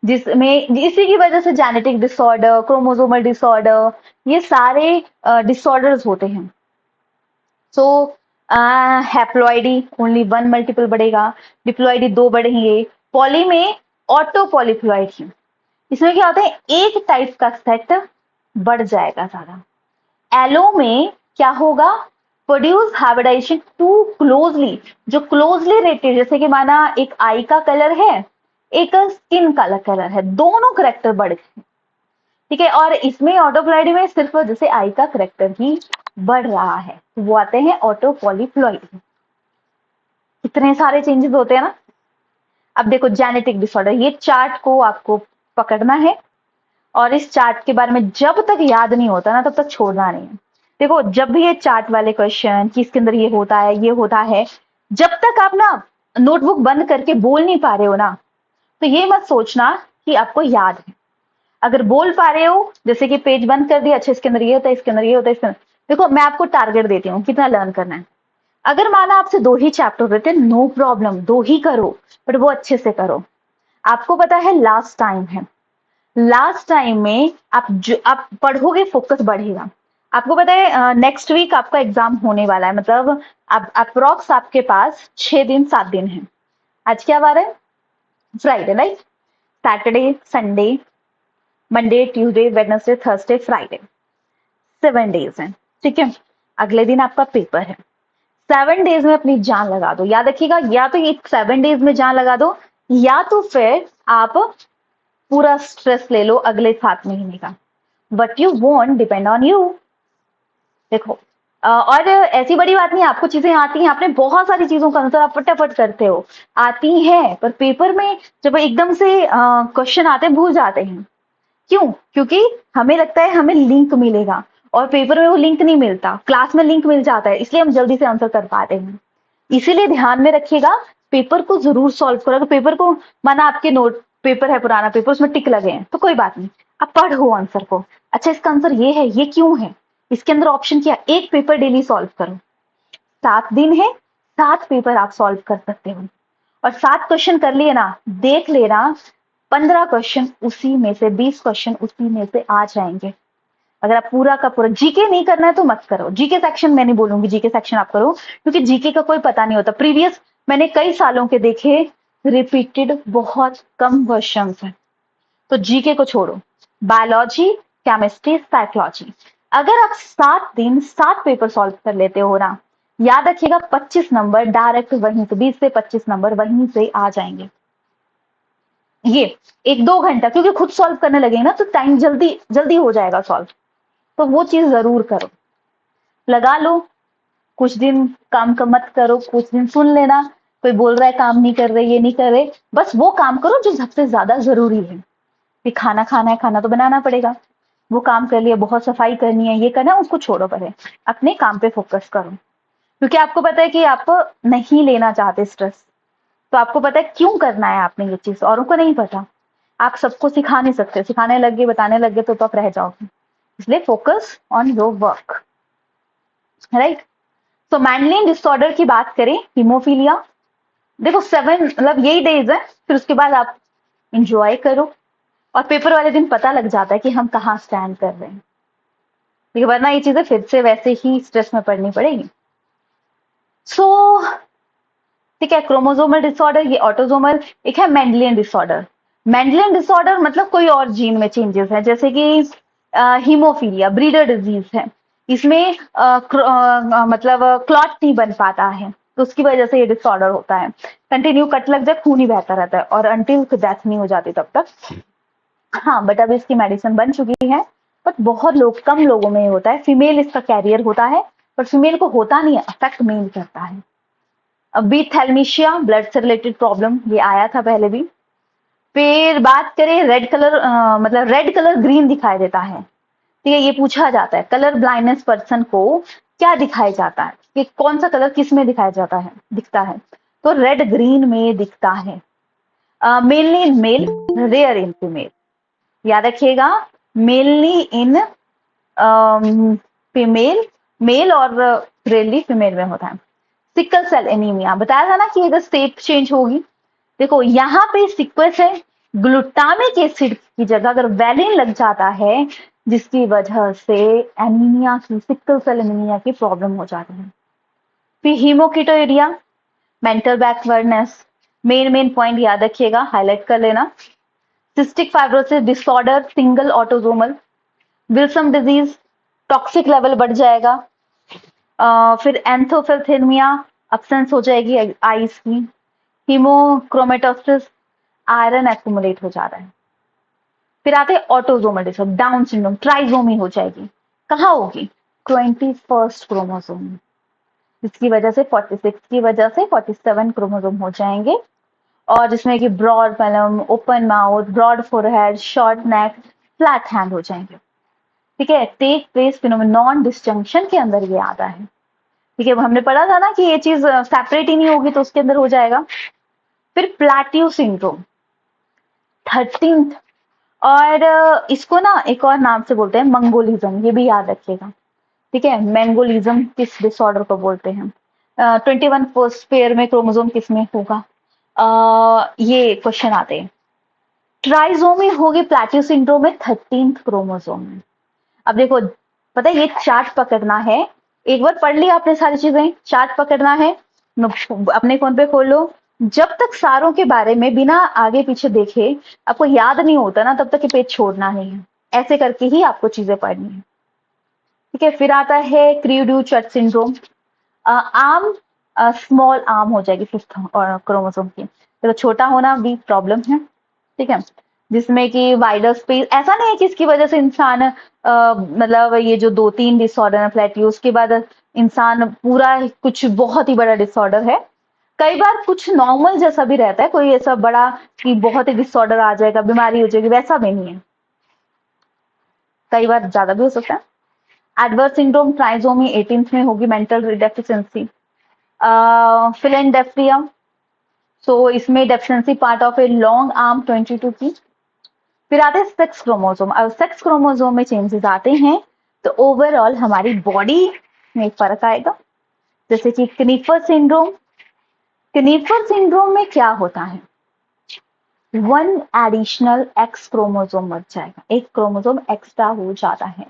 जिसमें इसी की वजह से जेनेटिक डिसऑर्डर, क्रोमोसोमल डिसऑर्डर, ये सारे डिसऑर्डर्स होते हैं। सो हैप्लॉइडी ओनली वन मल्टीपल बढ़ेगा, डिप्लॉइडी दो बढ़ेंगे, पॉली में ऑटो पॉलीप्लॉइडी, इसमें क्या होता है एक टाइप का सेट बढ़ जाएगा सारा। एलो में क्या होगा, प्रोड्यूस हाइब्रिडाइजेशन टू क्लोजली, जो क्लोजली रिलेटेड, जैसे कि माना एक आई का कलर है, एक स्किन का कलर है, दोनों करेक्टर बढ़ गए। ठीक है, और इसमें ऑटोप्लॉइडी में सिर्फ जैसे आई का करेक्टर ही बढ़ रहा है, तो वो आते हैं ऑटो पॉलीप्लॉइडी। इतने सारे चेंजेस होते हैं ना। अब देखो जेनेटिक डिसऑर्डर, ये चार्ट को आपको पकड़ना है, और इस चार्ट के बारे में जब तक याद नहीं होता ना तब तक छोड़ना नहीं है। देखो जब भी ये चार्ट वाले क्वेश्चन कि इसके अंदर ये होता है, ये होता है, जब तक आप ना नोटबुक बंद करके बोल नहीं पा रहे हो ना, तो ये मत सोचना कि आपको याद है। अगर बोल पा रहे हो, जैसे कि पेज बंद कर दिया, अच्छा इसके अंदर ये होता है, इसके अंदर ये होता है, इसके अंदर, देखो मैं आपको टारगेट देती हूँ कितना लर्न करना है। अगर माना आपसे 2 ही चैप्टर देते, नो प्रॉब्लम 2 ही करो, बट वो अच्छे से करो। आपको पता है लास्ट टाइम है, लास्ट टाइम में आप पढ़ोगे, फोकस बढ़ेगा। आपको पता है नेक्स्ट वीक आपका एग्जाम होने वाला है, मतलब अप्रोक्स आपके पास 6 दिन 7 दिन है। आज क्या बार है, Friday, right, Saturday, Sunday, Monday, Tuesday, Wednesday, Thursday, Friday, 7 days है। ठीक है, अगले दिन आपका पेपर है। 7 डेज में अपनी जान लगा दो, याद रखिएगा, या तो ये 7 डेज में जान लगा दो, या तो फिर आप पूरा स्ट्रेस ले लो अगले 7 महीने का। But you want depend on you. देखो और ऐसी बड़ी बात नहीं, आपको चीजें आती हैं, आपने बहुत सारी चीजों का आंसर आप फटाफट करते हो, आती हैं, पर पेपर में जब एकदम से क्वेश्चन आते हैं भूल जाते हैं। क्यों? क्योंकि हमें लगता है हमें लिंक मिलेगा, और पेपर में वो लिंक नहीं मिलता, क्लास में लिंक मिल जाता है, इसलिए हम जल्दी से आंसर कर पाते हैं। इसीलिए ध्यान में रखिएगा, पेपर को जरूर सॉल्व करो। पेपर को माना आपके नोट पेपर है, पुराना पेपर, उसमें टिक लगे हैं तो कोई बात नहीं, अब पढ़ो आंसर को। अच्छा इसका आंसर ये है, ये क्यों है, इसके अंदर ऑप्शन क्या, एक पेपर डेली सॉल्व करो। 7 दिन है, 7 पेपर आप सॉल्व कर सकते हो, और 7 क्वेश्चन कर लिए ना, देख लेना 15 क्वेश्चन उसी में से, 20 क्वेश्चन उसी में से आ जाएंगे। अगर आप पूरा का पूरा जीके नहीं करना है तो मत करो, जीके सेक्शन मैं नहीं बोलूंगी, जीके सेक्शन आप करो, क्योंकि जीके का कोई पता नहीं होता। प्रीवियस मैंने कई सालों के देखे, रिपीटेड बहुत कम क्वेश्चन है, तो जीके को छोड़ो। बायोलॉजी, केमिस्ट्री, साइकोलॉजी, अगर आप 7 दिन 7 पेपर सॉल्व कर लेते हो ना, याद रखिएगा 25 नंबर डायरेक्ट वहीं से, 20 से 25 नंबर वहीं से आ जाएंगे। ये 1-2 घंटा, क्योंकि खुद सॉल्व करने लगेंगे ना तो टाइम जल्दी जल्दी हो जाएगा सॉल्व, तो वो चीज जरूर करो। लगा लो, कुछ दिन काम का मत करो, कुछ दिन सुन लेना, कोई बोल रहा है काम नहीं कर रहे, ये नहीं कर रहे, बस वो काम करो जो सबसे ज्यादा जरूरी है। कि खाना खाना है, खाना तो बनाना पड़ेगा, वो काम कर लिया, बहुत सफाई करनी है, ये करना है, उसको छोड़ो, पहले अपने काम पे फोकस करो। क्योंकि आपको पता है कि आप नहीं लेना चाहते स्ट्रेस, तो आपको पता है क्यों करना है आपने ये चीज, औरों को नहीं पता। आप सबको सिखा नहीं सकते, सिखाने लग गए, बताने लग गए तो आप रह जाओगे। इसलिए focus on your work, right. तो मैंडलिन डिसऑर्डर की बात करें, हीमोफीलिया, देखो 7 मतलब यही डेज है, फिर उसके बाद आप इंजॉय करो, और पेपर वाले दिन पता लग जाता है कि हम कहाँ स्टैंड कर रहे हैं, ठीक है, वरना ये चीजें फिर से वैसे ही स्ट्रेस में पड़नी पड़ेगी। सो ठीक है, क्रोमोसोमल डिसऑर्डर ये ऑटोसोमल, एक है मेंडलियन डिसऑर्डर। मेंडलियन डिसऑर्डर मतलब कोई और जीन में चेंजेस है, जैसे कि हीमोफीलिया ब्रीडर डिजीज है, इसमें मतलब क्लॉट नहीं बन पाता है, तो उसकी वजह से ये डिसऑर्डर होता है। कंटिन्यू कट लग जाए, खून ही बहता रहता है, और अंटिल डेथ नहीं हो जाती तब तक। हाँ, बट अब इसकी मेडिसिन बन चुकी है, बट बहुत लोग, कम लोगों में होता है। फीमेल इसका कैरियर होता है, पर फीमेल को होता नहीं है, अफेक्ट मेल करता है। अब बी थैलेमिशिया, ब्लड से रिलेटेड प्रॉब्लम, ये आया था पहले भी। फिर बात करें रेड कलर, मतलब रेड कलर ग्रीन दिखाई देता है, ठीक है, ये पूछा जाता है कलर ब्लाइंडनेस पर्सन को क्या दिखाई जाता है, कि कौन सा कलर किस में दिखाया जाता है, दिखता है, तो रेड ग्रीन में दिखता है। Mainly in male, rare in female, याद रखिएगा, मेनली इन फीमेल, मेल और रेयरली फीमेल में होता है। सिकल सेल एनीमिया, बताया था ना कि अगर स्टेट चेंज होगी, देखो यहाँ पे सीक्वेंस है, ग्लूटामिक एसिड की जगह अगर वैलिन लग जाता है, जिसकी वजह से एनीमिया की, सिकल सेल एनीमिया की प्रॉब्लम हो जाती है। फिर हीमोकिटोरिया, मेंटल बैकवर्डनेस, मेन पॉइंट याद रखिएगा, हाईलाइट कर लेना। Cystic fibrosis disorder, single autosomal. Wilson disease, toxic level बढ़ जाएगा। फिर एंथोफिल्थेमिया, अब्सेंस हो जाएगी आइस की। हीमोक्रोमेटोसिस, आयरन एक्यूमुलेट हो जा रहा है। फिर आते हैं autosomal disorder, down syndrome, trisomy हो जाएगी, कहाँ होगी, 21st क्रोमोसोम, जिसकी वजह से 46 की वजह से 47 क्रोमोसोम हो जाएंगे, और जिसमें कि broad palm, open mouth, broad forehead, short neck, flat hand हो जाएंगे, ठीक है। टेक प्लेस फिनोमेनॉन डिसजंक्शन के अंदर ये आता है, ठीक है, हमने पढ़ा था ना कि ये चीज सेपरेट ही नहीं होगी तो उसके अंदर हो जाएगा। फिर प्लेट्यू सिंड्रोम, 13th, और इसको ना एक और नाम से बोलते हैं मंगोलिज्म, ये भी याद रखिएगा, ठीक है। मंगोलिज्म किस डिसऑर्डर को बोलते हैं, 21 फर्स्ट पेयर में क्रोमोसोम किस में होगा, ये क्वेश्चन आते हैं। ट्राइसोमी होगी प्लेट्यू सिंड्रोम में 13th क्रोमोसोम में। अब देखो, पता है ये चार्ट पकड़ना है, एक बार पढ़ लिया आपने सारी चीजें, चार्ट पकड़ना है, अपने फोन पे खोल लो, जब तक सारों के बारे में बिना आगे पीछे देखे आपको याद नहीं होता ना, तब तक ये पेज छोड़ना नहीं है, ऐसे करके ही आपको चीजें पढ़नी है, ठीक है। फिर आता है क्रीडू चर्च सिंड्रोम, आर्म, स्मॉल आर्म हो जाएगी 5th क्रोमोसोम की, तो छोटा होना भी प्रॉब्लम है, ठीक है, जिसमें कि वाइडर स्पेस, ऐसा नहीं है कि इसकी वजह से इंसान मतलब ये जो 2-3 डिसऑर्डर है फ्लैटी, उसके बाद इंसान पूरा कुछ बहुत ही बड़ा डिसऑर्डर है। कई बार कुछ नॉर्मल जैसा भी रहता है, कोई ऐसा बड़ा कि बहुत ही डिसऑर्डर आ जाएगा, बीमारी हो जाएगी, वैसा भी नहीं है, कई बार ज्यादा भी हो सकता है। एडवर्स सिंड्रोम ट्राइसोमी 18th में होगी, मेंटल डेफिशिएंसी। फिलेंडेल्फिया, सो इसमें deficiency part of a long arm 22 की। फिर आते हैं सेक्स क्रोमोसोम। अब सेक्स क्रोमोसोम में चेंजेस आते हैं तो ओवरऑल हमारी बॉडी में फर्क आएगा। जैसे कि क्नीफर सिंड्रोम, क्नीफर सिंड्रोम में क्या होता है, 1 एडिशनल एक्स क्रोमोसोम मर जाएगा, एक क्रोमोसोम एक्स्ट्रा हो जाता है,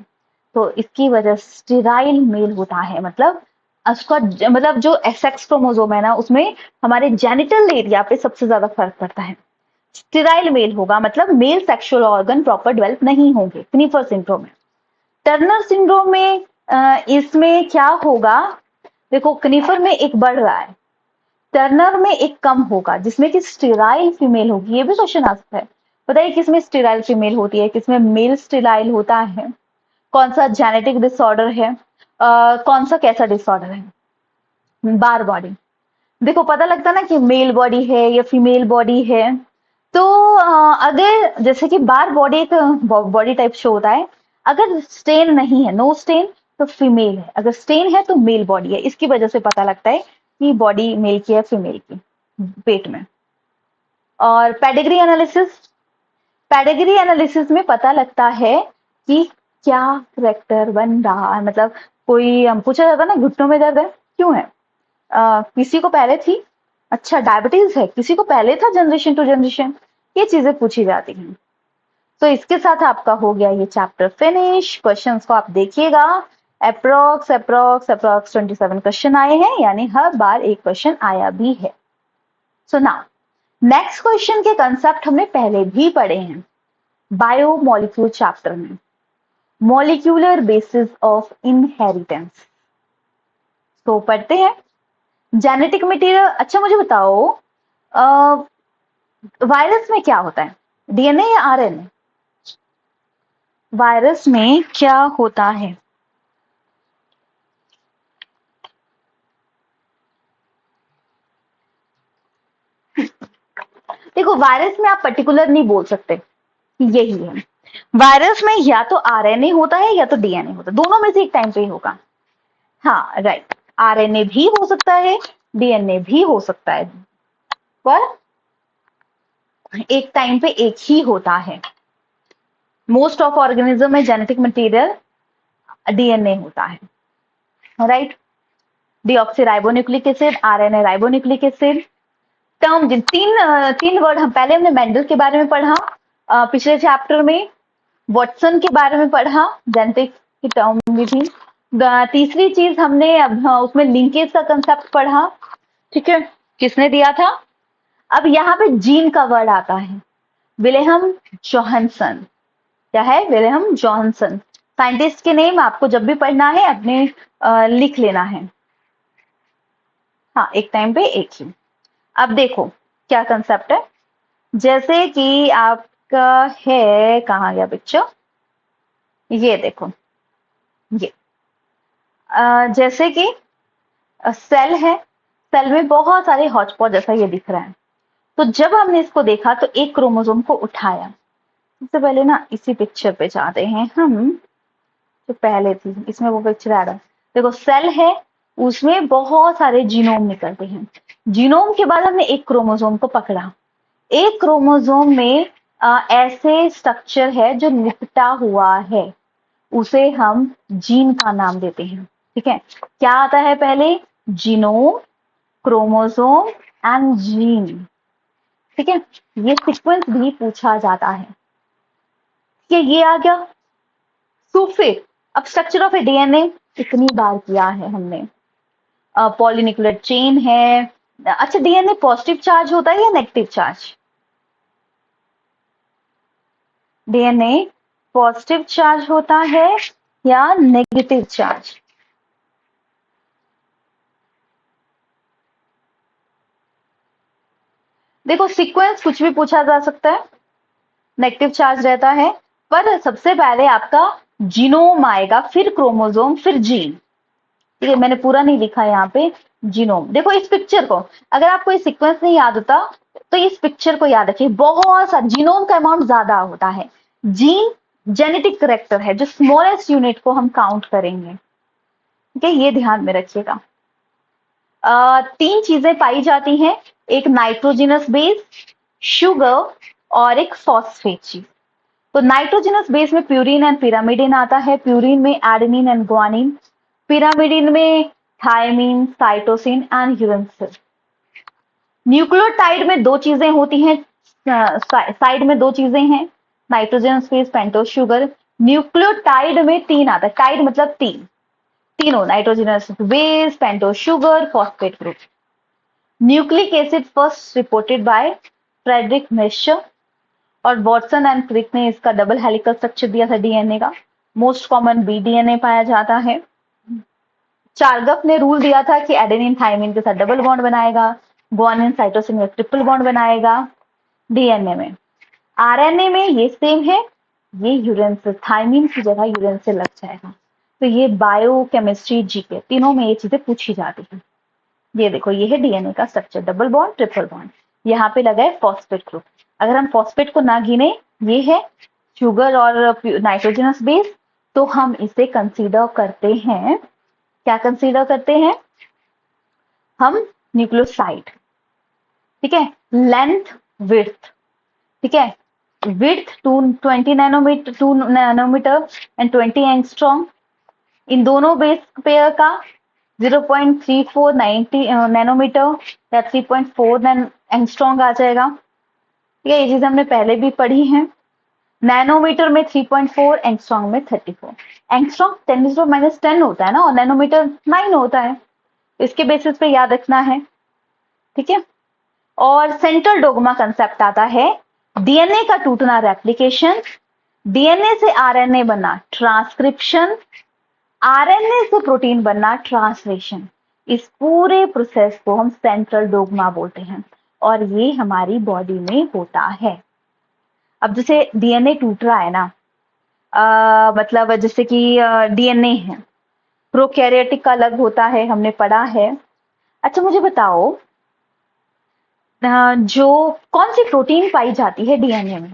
तो इसकी वजह स्टेराइल मेल होता है। मतलब उसका मतलब जो सेक्स क्रोमोसोम है ना, उसमें हमारे जेनिटल एरिया पे सबसे ज्यादा फर्क पड़ता है। स्टेराइल मेल होगा, मतलब male sexual organ proper develop नहीं होंगे क्नीफर सिंड्रोम में। टर्नर सिंड्रोम में इसमें क्या होगा, देखो क्नीफर में एक बढ़ रहा है, टर्नर में एक कम होगा, जिसमें कि स्टेराइल फीमेल होगी। ये भी क्वेश्चन आ सकता है, बताइए किसमें स्टेराइल फीमेल होती है, किसमें मेल स्टेराइल होता है, कौन सा जेनेटिक डिसऑर्डर है, कौन सा कैसा डिसऑर्डर है। बार बॉडी, देखो पता लगता ना कि मेल बॉडी है या फीमेल बॉडी है। तो अगर जैसे कि बार बॉडी एक बॉडी टाइप शो होता है, अगर स्टेन नहीं है, नो स्टेन, तो फीमेल है, अगर स्टेन है तो मेल बॉडी है। इसकी वजह से पता लगता है कि बॉडी मेल की है फीमेल की पेट में। और पेडिग्री एनालिसिस, पेडिग्री एनालिसिस में पता लगता है कि क्या करेक्टर बन रहा है, मतलब कोई हम पूछा जाता ना घुटनों में दर्द है क्यों है, किसी को पहले थी, अच्छा डायबिटीज है, किसी को पहले था जनरेशन टू जनरेशन, ये चीजें पूछी जाती हैं। तो इसके साथ आपका हो गया ये चैप्टर फिनिश। क्वेश्चंस को आप देखिएगा, अप्रोक्स अप्रोक्स अप्रोक्स 27 क्वेश्चन आए हैं, यानी हर बार एक क्वेश्चन आया भी है। सो नाउ नेक्स्ट क्वेश्चन के कंसेप्ट हमने पहले भी पढ़े हैं बायोमोलिक्यूल चैप्टर में, मॉलिक्यूलर बेसिस ऑफ इनहेरिटेंस। तो पढ़ते हैं जेनेटिक मटेरियल। अच्छा मुझे बताओ, वायरस में क्या होता है, डीएनए या आरएनए? वायरस में क्या होता है? देखो वायरस में आप पर्टिकुलर नहीं बोल सकते, यही है, वायरस में या तो आरएनए होता है या तो डीएनए होता है, दोनों में से एक टाइम पे ही होगा। हाँ राइट, आरएनए भी हो सकता है, डीएनए भी हो सकता है, पर एक टाइम पे एक ही होता है। मोस्ट ऑफ ऑर्गेनिज्म में जेनेटिक मटेरियल डीएनए होता है, right. Deoxyribonucleic acid, RNA ribonucleic acid. Term तीन वर्ड हम पहले हमने मेंडल के बारे में पढ़ा, पिछले चैप्टर में वॉटसन के बारे में पढ़ा, जेनेटिक की टर्म भी थी। तीसरी चीज हमने अब उसमें लिंकेज का कंसेप्ट पढ़ा, ठीक है, किसने दिया था। अब यहाँ पे जीन का वर्ड आता है, विलेहम जॉहनसन। क्या है? विलेहम जॉनसन। साइंटिस्ट के नेम आपको जब भी पढ़ना है अपने लिख लेना है। हाँ, एक टाइम पे एक ही। अब देखो क्या कंसेप्ट है, जैसे कि आपका है, कहाँ गया पिक्चर, ये देखो, ये जैसे कि सेल है, सेल में बहुत सारे हॉटस्पॉट जैसा ये दिख रहा है। तो जब हमने इसको देखा तो एक क्रोमोसोम को उठाया। सबसे पहले ना इसी पिक्चर पे जाते हैं हम, जो पहले थी, इसमें वो पिक्चर आ रहा है। देखो सेल है, उसमें बहुत सारे जीनोम निकलते हैं। जीनोम के बाद हमने एक क्रोमोसोम को पकड़ा। एक क्रोमोसोम में ऐसे स्ट्रक्चर है जो लिपटा हुआ है, उसे हम जीन का नाम देते हैं। ठीक है, क्या आता है पहले? Genome, chromosome and gene. ठीक है, ये सीक्वेंस भी पूछा जाता है। ठीक है, ये आ गया। तो फिर अब स्ट्रक्चर ऑफ ए डीएनए कितनी बार किया है हमने, पॉलीन्यूक्लियर चेन है। अच्छा, डीएनए पॉजिटिव चार्ज होता है या negative charge? DNA positive charge होता है या नेगेटिव चार्ज? देखो सीक्वेंस कुछ भी पूछा जा सकता है, नेगेटिव चार्ज रहता है, पर सबसे पहले आपका जीनोम आएगा, फिर क्रोमोसोम, फिर जीन। ठीक है, मैंने पूरा नहीं लिखा यहाँ पे, जीनोम। देखो इस पिक्चर को, अगर आपको ये सीक्वेंस नहीं याद होता तो इस पिक्चर को याद रखिए, बहुत सारा जीनोम का अमाउंट ज्यादा होता है। जीन जेनेटिक करेक्टर है, जो स्मॉलेस्ट यूनिट को हम काउंट करेंगे। ठीक है, ये ध्यान में रखिएगा। तीन चीजें पाई जाती हैं, एक नाइट्रोजिनस बेस, शुगर और एक फॉस्फेट चीज। तो नाइट्रोजनस बेस में प्यूरिन एंड पिरामिडिन आता है। प्यूरिन में एडेनिन एंड ग्वानिन, पिरामिडिन में thymine, cytosine and uracil. Nucleotide में दो चीजें होती हैं, साइड में दो चीजें हैं, nitrogen space, pentose sugar. Nucleotide में तीन आता है, टाइड मतलब तीन, तीनों nitrogenous base, pentose sugar, phosphate group. Nucleic acid first reported by Friedrich Miescher और वॉटसन एंड क्रिक ने इसका डबल हेलिकल स्ट्रक्चर दिया था डीएनए का। मोस्ट कॉमन बी डीएनए पाया जाता है। चार्गफ ने रूल दिया था कि एडेनिन थायमिन के साथ डबल बॉन्ड बनाएगा, ग्वानिन साइटोसिन में ट्रिपल बॉन्ड बनाएगा। डीएनए में, आरएनए में ये सेम है, ये यूरेन से, थायमिन की जगह यूरेन से लग जाएगा। तो ये बायोकेमिस्ट्री जीके तीनों में ये चीजें पूछी जाती हैं। ये देखो, ये है डीएनए का structure, double bond, triple bond. यहाँ पे लगा है फॉस्फेट ग्रुप। अगर हम फॉस्फेट को ना गिने, ये है शुगर और नाइट्रोजनस बेस, तो हम इसे कंसीडर करते हैं, क्या कंसीडर करते हैं हम? न्यूक्लियोसाइड। ठीक है, लेंथ, विड्थ, ठीक है, width 20 nanometre, 2 nanometre and 20 angstrom. इन दोनों बेस पेयर का 0.3490 नैनोमीटर या 3.4 एंगस्ट्रॉम आ जाएगा। ठीक है, ये चीज हमने पहले भी पढ़ी है। नैनोमीटर में 3.4, एंगस्ट्रॉम में 34। एंगस्ट्रॉम 10⁻⁻10 होता है ना, और नैनोमीटर 9 होता है, इसके बेसिस पे याद रखना है। ठीक है, और सेंट्रल डोग्मा कंसेप्ट आता है डीएनए का टूटना रेप्लिकेशन, डीएनए से आरएनए बनना ट्रांसक्रिप्शन, आरएनए से प्रोटीन बनना ट्रांसलेशन। इस पूरे प्रोसेस को हम सेंट्रल डोग्मा बोलते हैं, और ये हमारी बॉडी में होता है। अब जैसे डीएनए टूट रहा है ना, मतलब जैसे कि डीएनए है, प्रोकैरियोटिक का अलग होता है, हमने पढ़ा है। अच्छा मुझे बताओ, जो कौन सी प्रोटीन पाई जाती है डीएनए में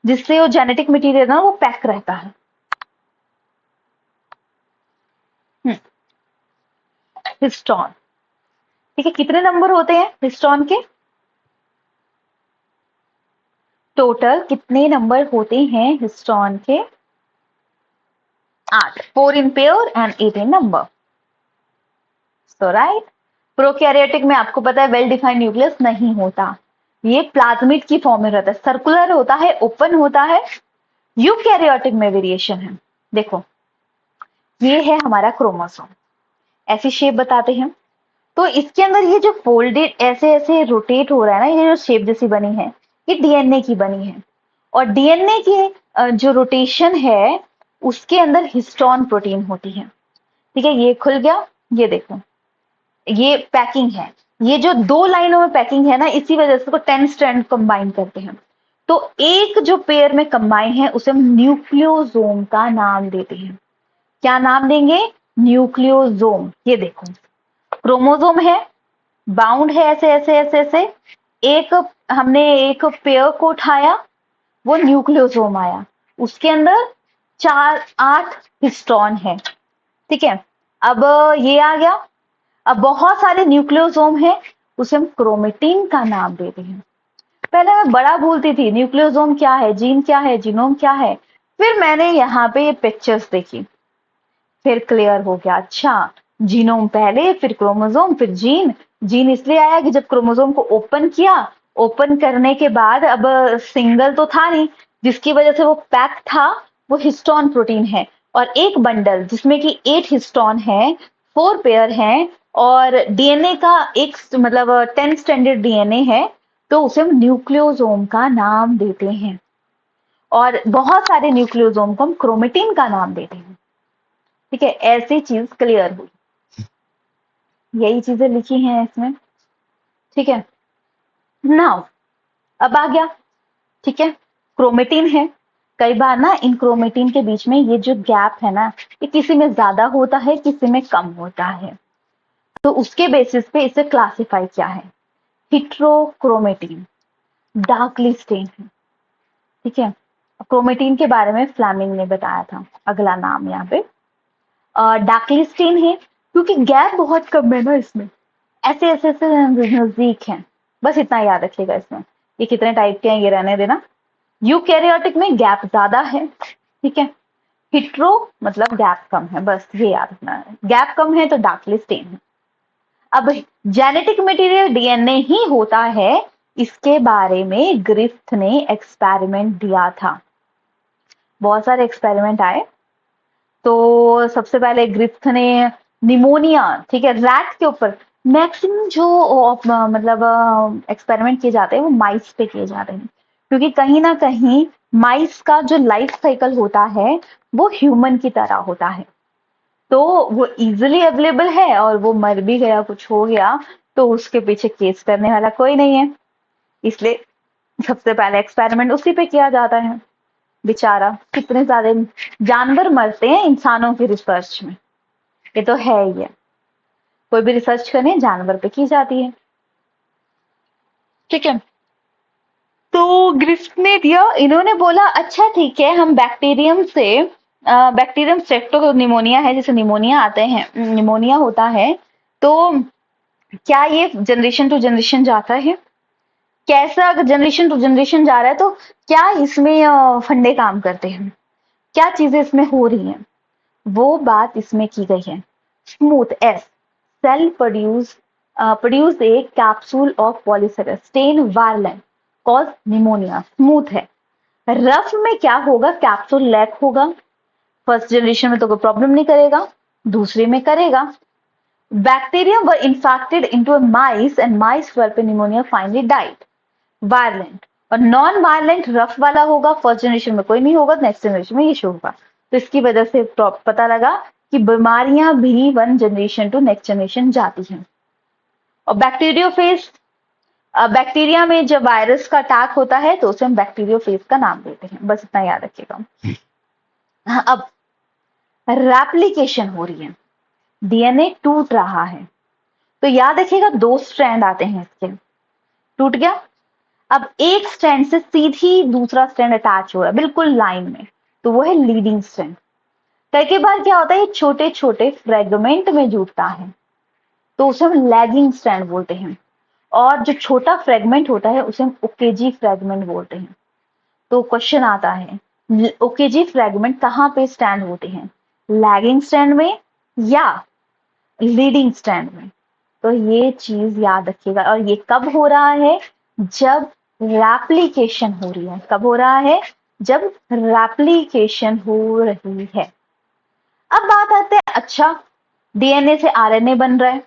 जिससे वो जेनेटिक मटेरियल ना वो पैक रहता है? हिस्टोन। ठीक है, कितने नंबर होते हैं हिस्टोन के? टोटल कितने नंबर होते हैं हिस्टोन के? 8, 4 in pair and 8 in number. So right. Prokaryotic में आपको पता है वेल डिफाइंड न्यूक्लियस नहीं होता, ये प्लाज्मिड की फॉर्म में रहता है, सर्कुलर होता है, ओपन होता है। यूकैरियोटिक में वेरिएशन है। देखो, ये है हमारा क्रोमोसोम, ऐसी शेप बताते हैं। तो इसके अंदर ये जो फोल्डेड ऐसे ऐसे रोटेट हो रहा है ना, ये जो शेप जैसी बनी है, ये डीएनए की बनी है। और डीएनए के जो रोटेशन है उसके अंदर हिस्टोन प्रोटीन होती है। ठीक है, ये खुल गया, ये देखो, ये पैकिंग है, ये जो दो लाइनों में पैकिंग है ना, इसी वजह से इसको 10 स्ट्रैंड कंबाइन करते हैं। तो एक जो पेयर में कंबाइन है उसे हम न्यूक्लियोसोम का नाम देते हैं। क्या नाम देंगे? न्यूक्लियोसोम। ये देखो, क्रोमोसोम है, बाउंड है ऐसे ऐसे ऐसे ऐसे, एक हमने एक पेयर को उठाया, वो न्यूक्लियोसोम आया, उसके अंदर 8 हिस्टोन है। ठीक है, अब ये आ गया, अब बहुत सारे न्यूक्लियोसोम है, उसे हम क्रोमेटिन का नाम देते हैं। पहले मैं बड़ा भूलती थी, न्यूक्लियोसोम क्या है, जीन क्या है, जीनोम क्या है, फिर मैंने यहाँ पे ये पिक्चर्स देखी, फिर क्लियर हो गया, अच्छा जीनोम पहले, फिर क्रोमोसोम, फिर जीन। जीन इसलिए आया कि जब क्रोमोसोम को ओपन किया, ओपन करने के बाद अब सिंगल तो था नहीं, जिसकी वजह से वो पैक था, वो हिस्टोन प्रोटीन है। और एक बंडल जिसमें कि 8 हिस्टोन है, 4 पेयर हैं, और डीएनए का एक मतलब 10 स्टैंडर्ड डीएनए है, तो उसे हम न्यूक्लियोसोम का नाम देते हैं। और बहुत सारे न्यूक्लियोसोम को हम क्रोमेटिन का नाम देते हैं। ठीक है, ऐसी चीज क्लियर हुई, यही चीजें लिखी हैं इसमें। ठीक है, नाउ अब आ गया। ठीक है, क्रोमेटिन है, कई बार ना इन क्रोमेटिन के बीच में ये जो गैप है ना, ये किसी में ज्यादा होता है, किसी में कम होता है, तो उसके बेसिस पे इसे क्लासिफाई किया है। हिट्रोक्रोमेटिन, डार्कली स्टेन है। ठीक है, क्रोमेटिन के बारे में फ्लेमिंग ने बताया था, अगला नाम यहाँ पे डार्कली स्टेन है, क्योंकि गैप बहुत कम है ना इसमें, ऐसे ऐसे ऐसे नजदीक हैं। बस इतना याद रखिएगा इसमें, ये कितने टाइप के हैं ये रहने देना। यूकैरियोटिक में गैप ज्यादा है, ठीक है। हिट्रो मतलब गैप कम है, बस ये याद रखना है, गैप कम है तो डार्कली स्टेन है। अब जेनेटिक मटेरियल डीएनए ही होता है, इसके बारे में ग्रिफ्थ ने एक्सपेरिमेंट दिया था। बहुत सारे एक्सपेरिमेंट आए, तो सबसे पहले ग्रिफ्थ ने निमोनिया, ठीक है, रैट के ऊपर मैक्सिमम जो मतलब एक्सपेरिमेंट किए जाते हैं वो माइस पे किए जाते हैं, क्योंकि कहीं ना कहीं माइस का जो लाइफ साइकिल होता है वो ह्यूमन की तरह होता है, तो वो इजिली अवेलेबल है, और वो मर भी गया, कुछ हो गया तो उसके पीछे केस करने वाला कोई नहीं है, इसलिए सबसे पहले एक्सपेरिमेंट उसी पे किया जाता है। बेचारा कितने सारे जानवर मरते हैं इंसानों की रिसर्च में, ये तो है ही है, कोई भी रिसर्च करने जानवर पे की जाती है, ठीक है। तो ग्रिफ्ट ने दिया, इन्होंने बोला अच्छा ठीक है, हम बैक्टीरियम से बैक्टीरियम स्ट्रेप्टो निमोनिया है, जैसे निमोनिया आते हैं, निमोनिया होता है, तो क्या ये जनरेशन टू जनरेशन जाता है, कैसा, अगर जनरेशन टू जनरेशन जा रहा है तो क्या इसमें फंडे काम करते हैं, क्या चीजें इसमें हो रही हैं, वो बात इसमें की गई है। Smooth S cell produce a capsule of polysaccharide strain virulent cause pneumonia, smooth है। रफ में क्या होगा, कैप्सूल लैक होगा, फर्स्ट जनरेशन में तो कोई प्रॉब्लम नहीं करेगा, दूसरे में करेगा। Bacterium were infected into a mice and mice develop pneumonia finally died. Violent और नॉन वायलेंट रफ वाला होगा, फर्स्ट जनरेशन में कोई नहीं होगा, नेक्स्ट जनरेशन में ये शो होगा, तो इसकी वजह से पता लगा कि बीमारियां भी one generation to next generation जाती हैं। और बैक्टीरियोफेज, बैक्टीरिया में जब वायरस का अटैक होता है तो उसे हम बैक्टीरियोफेज का नाम देते हैं, बस इतना याद रखिएगा। हाँ, अब रेप्लिकेशन हो रही है, डीएनए टूट रहा है, तो याद रखिएगा दो स्ट्रैंड आते हैं इसके, टूट गया, अब एक स्ट्रैंड से सीधी दूसरा स्ट्रैंड अटैच हो रहा है बिल्कुल लाइन में, तो वो है लीडिंग स्ट्रैंड। कई बार क्या होता है, ये छोटे छोटे फ्रेगमेंट में जुड़ता है, तो उसे हम लैगिंग स्ट्रैंड बोलते हैं, और जो छोटा फ्रेगमेंट होता है उसे हम ओकेजी फ्रेगमेंट बोलते हैं। तो क्वेश्चन आता है, ओकेजी फ्रेगमेंट कहाँ पे स्टैंड होते हैं, लैगिंग स्ट्रैंड में या लीडिंग स्ट्रैंड में, तो ये चीज याद रखिएगा। और ये कब हो रहा है, जब रेप्लिकेशन हो रही है, कब हो रहा है, जब रेप्लिकेशन हो रही है। अब बात आते हैं, अच्छा डीएनए से आरएनए बन रहा है,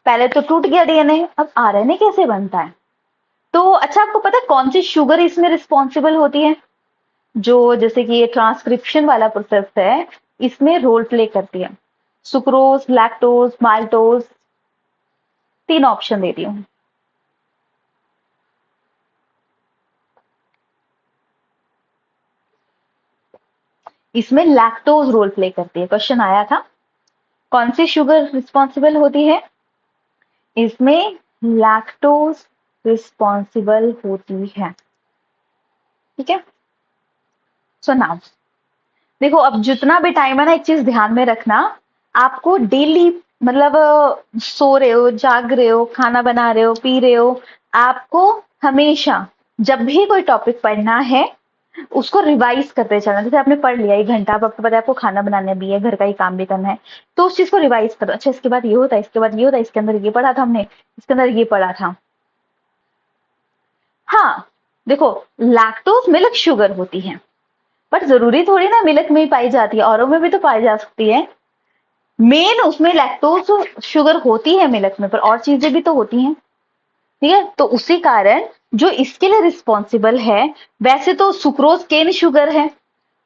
पहले तो टूट गया डीएनए, अब आरएनए कैसे बनता है, तो अच्छा आपको पता है कौन सी शुगर इसमें रिस्पॉन्सिबल होती है, जो जैसे कि ये ट्रांसक्रिप्शन वाला प्रोसेस है इसमें रोल प्ले करती है, सुक्रोज, लैक्टोज, माल्टोज, तीन ऑप्शन देती हूँ। इसमें लैक्टोज रोल प्ले करती है, क्वेश्चन आया था कौन सी शुगर रिस्पॉन्सिबल होती है, इसमें लैक्टोज रिस्पॉन्सिबल होती है, ठीक है। सो नाउ देखो, अब जितना भी टाइम है ना, एक चीज ध्यान में रखना, आपको डेली मतलब सो रहे हो, जाग रहे हो, खाना बना रहे हो, पी रहे हो, आपको हमेशा जब भी कोई टॉपिक पढ़ना है उसको रिवाइज करते चलना। जैसे आपने पढ़ लिया 1 घंटा, अब आपको पता है आपको खाना बनाना भी है, घर का ही काम भी करना है, तो उस चीज को रिवाइज करो, अच्छा इसके बाद ये होता है, इसके बाद ये होता है, इसके अंदर ये पढ़ा था हमने, इसके अंदर ये पढ़ा था। हाँ देखो, लैक्टोज मिल्क शुगर होती है, बट जरूरी थोड़ी ना मिल्क में ही पाई जाती है, औरों में भी तो पाई जा सकती है। मेन उसमें लैक्टोज शुगर होती है मिल्क में, पर और चीजें भी तो होती हैं, ठीक है। तो उसी कारण जो इसके लिए रिस्पॉन्सिबल है, वैसे तो सुक्रोज केन शुगर है,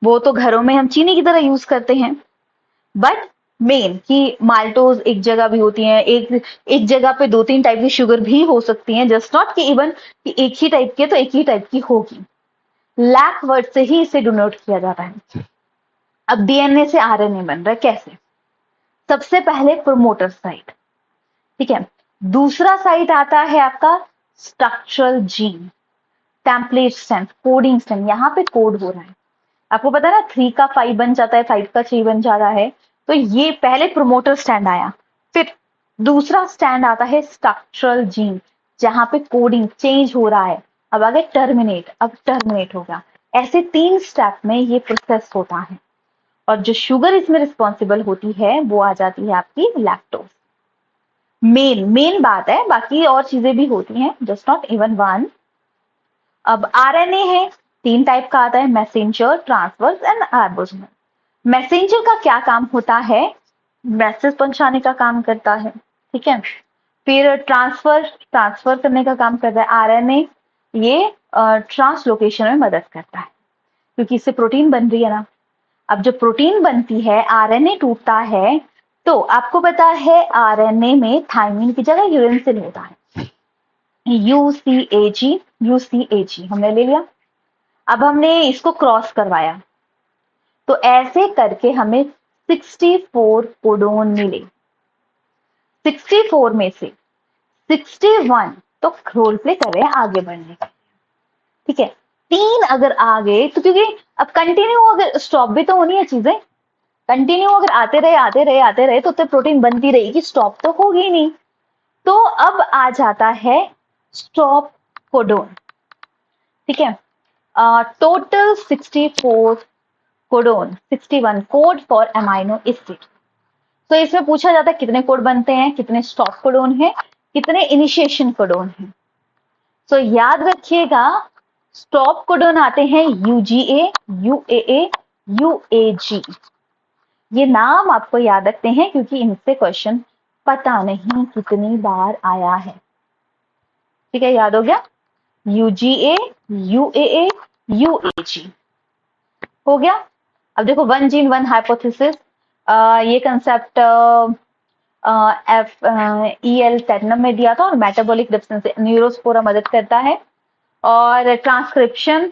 वो तो घरों में हम चीनी की तरह यूज करते हैं, बट मेन कि माल्टोज एक जगह भी होती है, एक जगह पे 2-3 टाइप की शुगर भी हो सकती हैं, जस्ट नॉट कि इवन कि एक ही टाइप की है तो एक ही टाइप की होगी, लैक वर्ड से ही इसे डिनोट किया जाता है। अब डीएनए से आरएनए बन रहा है कैसे, सबसे पहले प्रोमोटर साइट, ठीक है, दूसरा साइट आता है आपका structural gene, template strand, coding strand, यहाँ पे कोड हो रहा है, आपको पता है ना 3 का 5 बन जाता है, 5 का 3 बन जाता है, तो ये पहले प्रोमोटर स्टैंड आया, फिर दूसरा स्टैंड आता है स्ट्रक्चरल जीन, जहां पे कोडिंग चेंज हो रहा है, अब आ गया टर्मिनेट, अब टर्मिनेट हो गया, ऐसे 3 स्टेप में ये प्रोसेस होता है और जो शुगर इसमें रिस्पॉन्सिबल होती है वो आ जाती है आपकी लैक्टोज। मेन बात है, बाकी और चीजें भी होती हैं, जस्ट नॉट इवन वन। अब आरएनए है, 3 टाइप का आता है, messenger, transverse and ribosomal. Messenger का क्या काम होता है? मैसेज पहुंचाने का काम करता है, ठीक है। फिर ट्रांसफर करने का काम करता है। आरएनए ये ट्रांसलोकेशन में मदद करता है क्योंकि इससे प्रोटीन बन रही है ना। अब जब प्रोटीन बनती है, आरएनए टूटता है, तो आपको पता है आरएनए में थायमिन की जगह यूरेसिल होता है, यूसीएजी हमने ले लिया। अब हमने इसको क्रॉस करवाया तो ऐसे करके हमें 64 कोडोन मिले। 64 में से 61 तो रोल प्ले कर रहे हैं आगे बढ़ने का, ठीक है। 3 अगर आ गए तो, क्योंकि अब कंटिन्यू अगर स्टॉप भी तो होनी है चीजें, कंटिन्यू अगर आते रहे तो प्रोटीन बनती रहेगी, स्टॉप तो होगी नहीं। तो अब आ जाता है स्टॉप कोडोन, ठीक है। Total 64 codon, 61 code for amino acid. तो इसमें पूछा जाता है कितने कोड बनते हैं, कितने स्टॉप कोडोन है, कितने इनिशिएशन कोडोन है। तो याद रखिएगा स्टॉप कोडोन आते हैं यूजीए, यूएए, यूएजी। ये नाम आपको याद रखते हैं क्योंकि इनसे क्वेश्चन पता नहीं कितनी बार आया है, ठीक है। याद हो गया, यूजीए, यूएए, यूएजी हो गया। अब देखो वन जीन वन हाइपोथेसिस, ये कंसेप्ट एल टेटनम में दिया था और मेटाबॉलिक डिफरेंस न्यूरोस्पोरा मदद करता है। और ट्रांसक्रिप्शन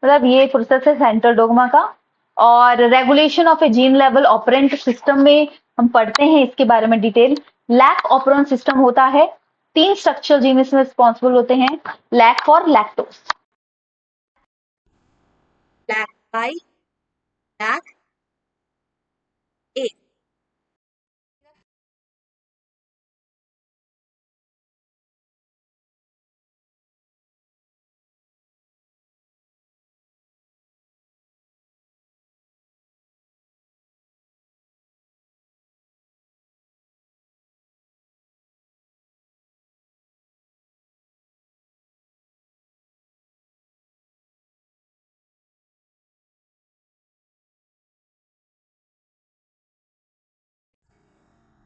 मतलब ये प्रोसेस है सेंट्रल डोग्मा का। और regulation of a gene level operon system में हम पढ़ते हैं इसके बारे में डिटेल। लैक ऑपरेंट सिस्टम होता है, 3 स्ट्रक्चरल जीन इसमें रिस्पॉन्सिबल होते हैं, lac for lactose, lac Y, lac A.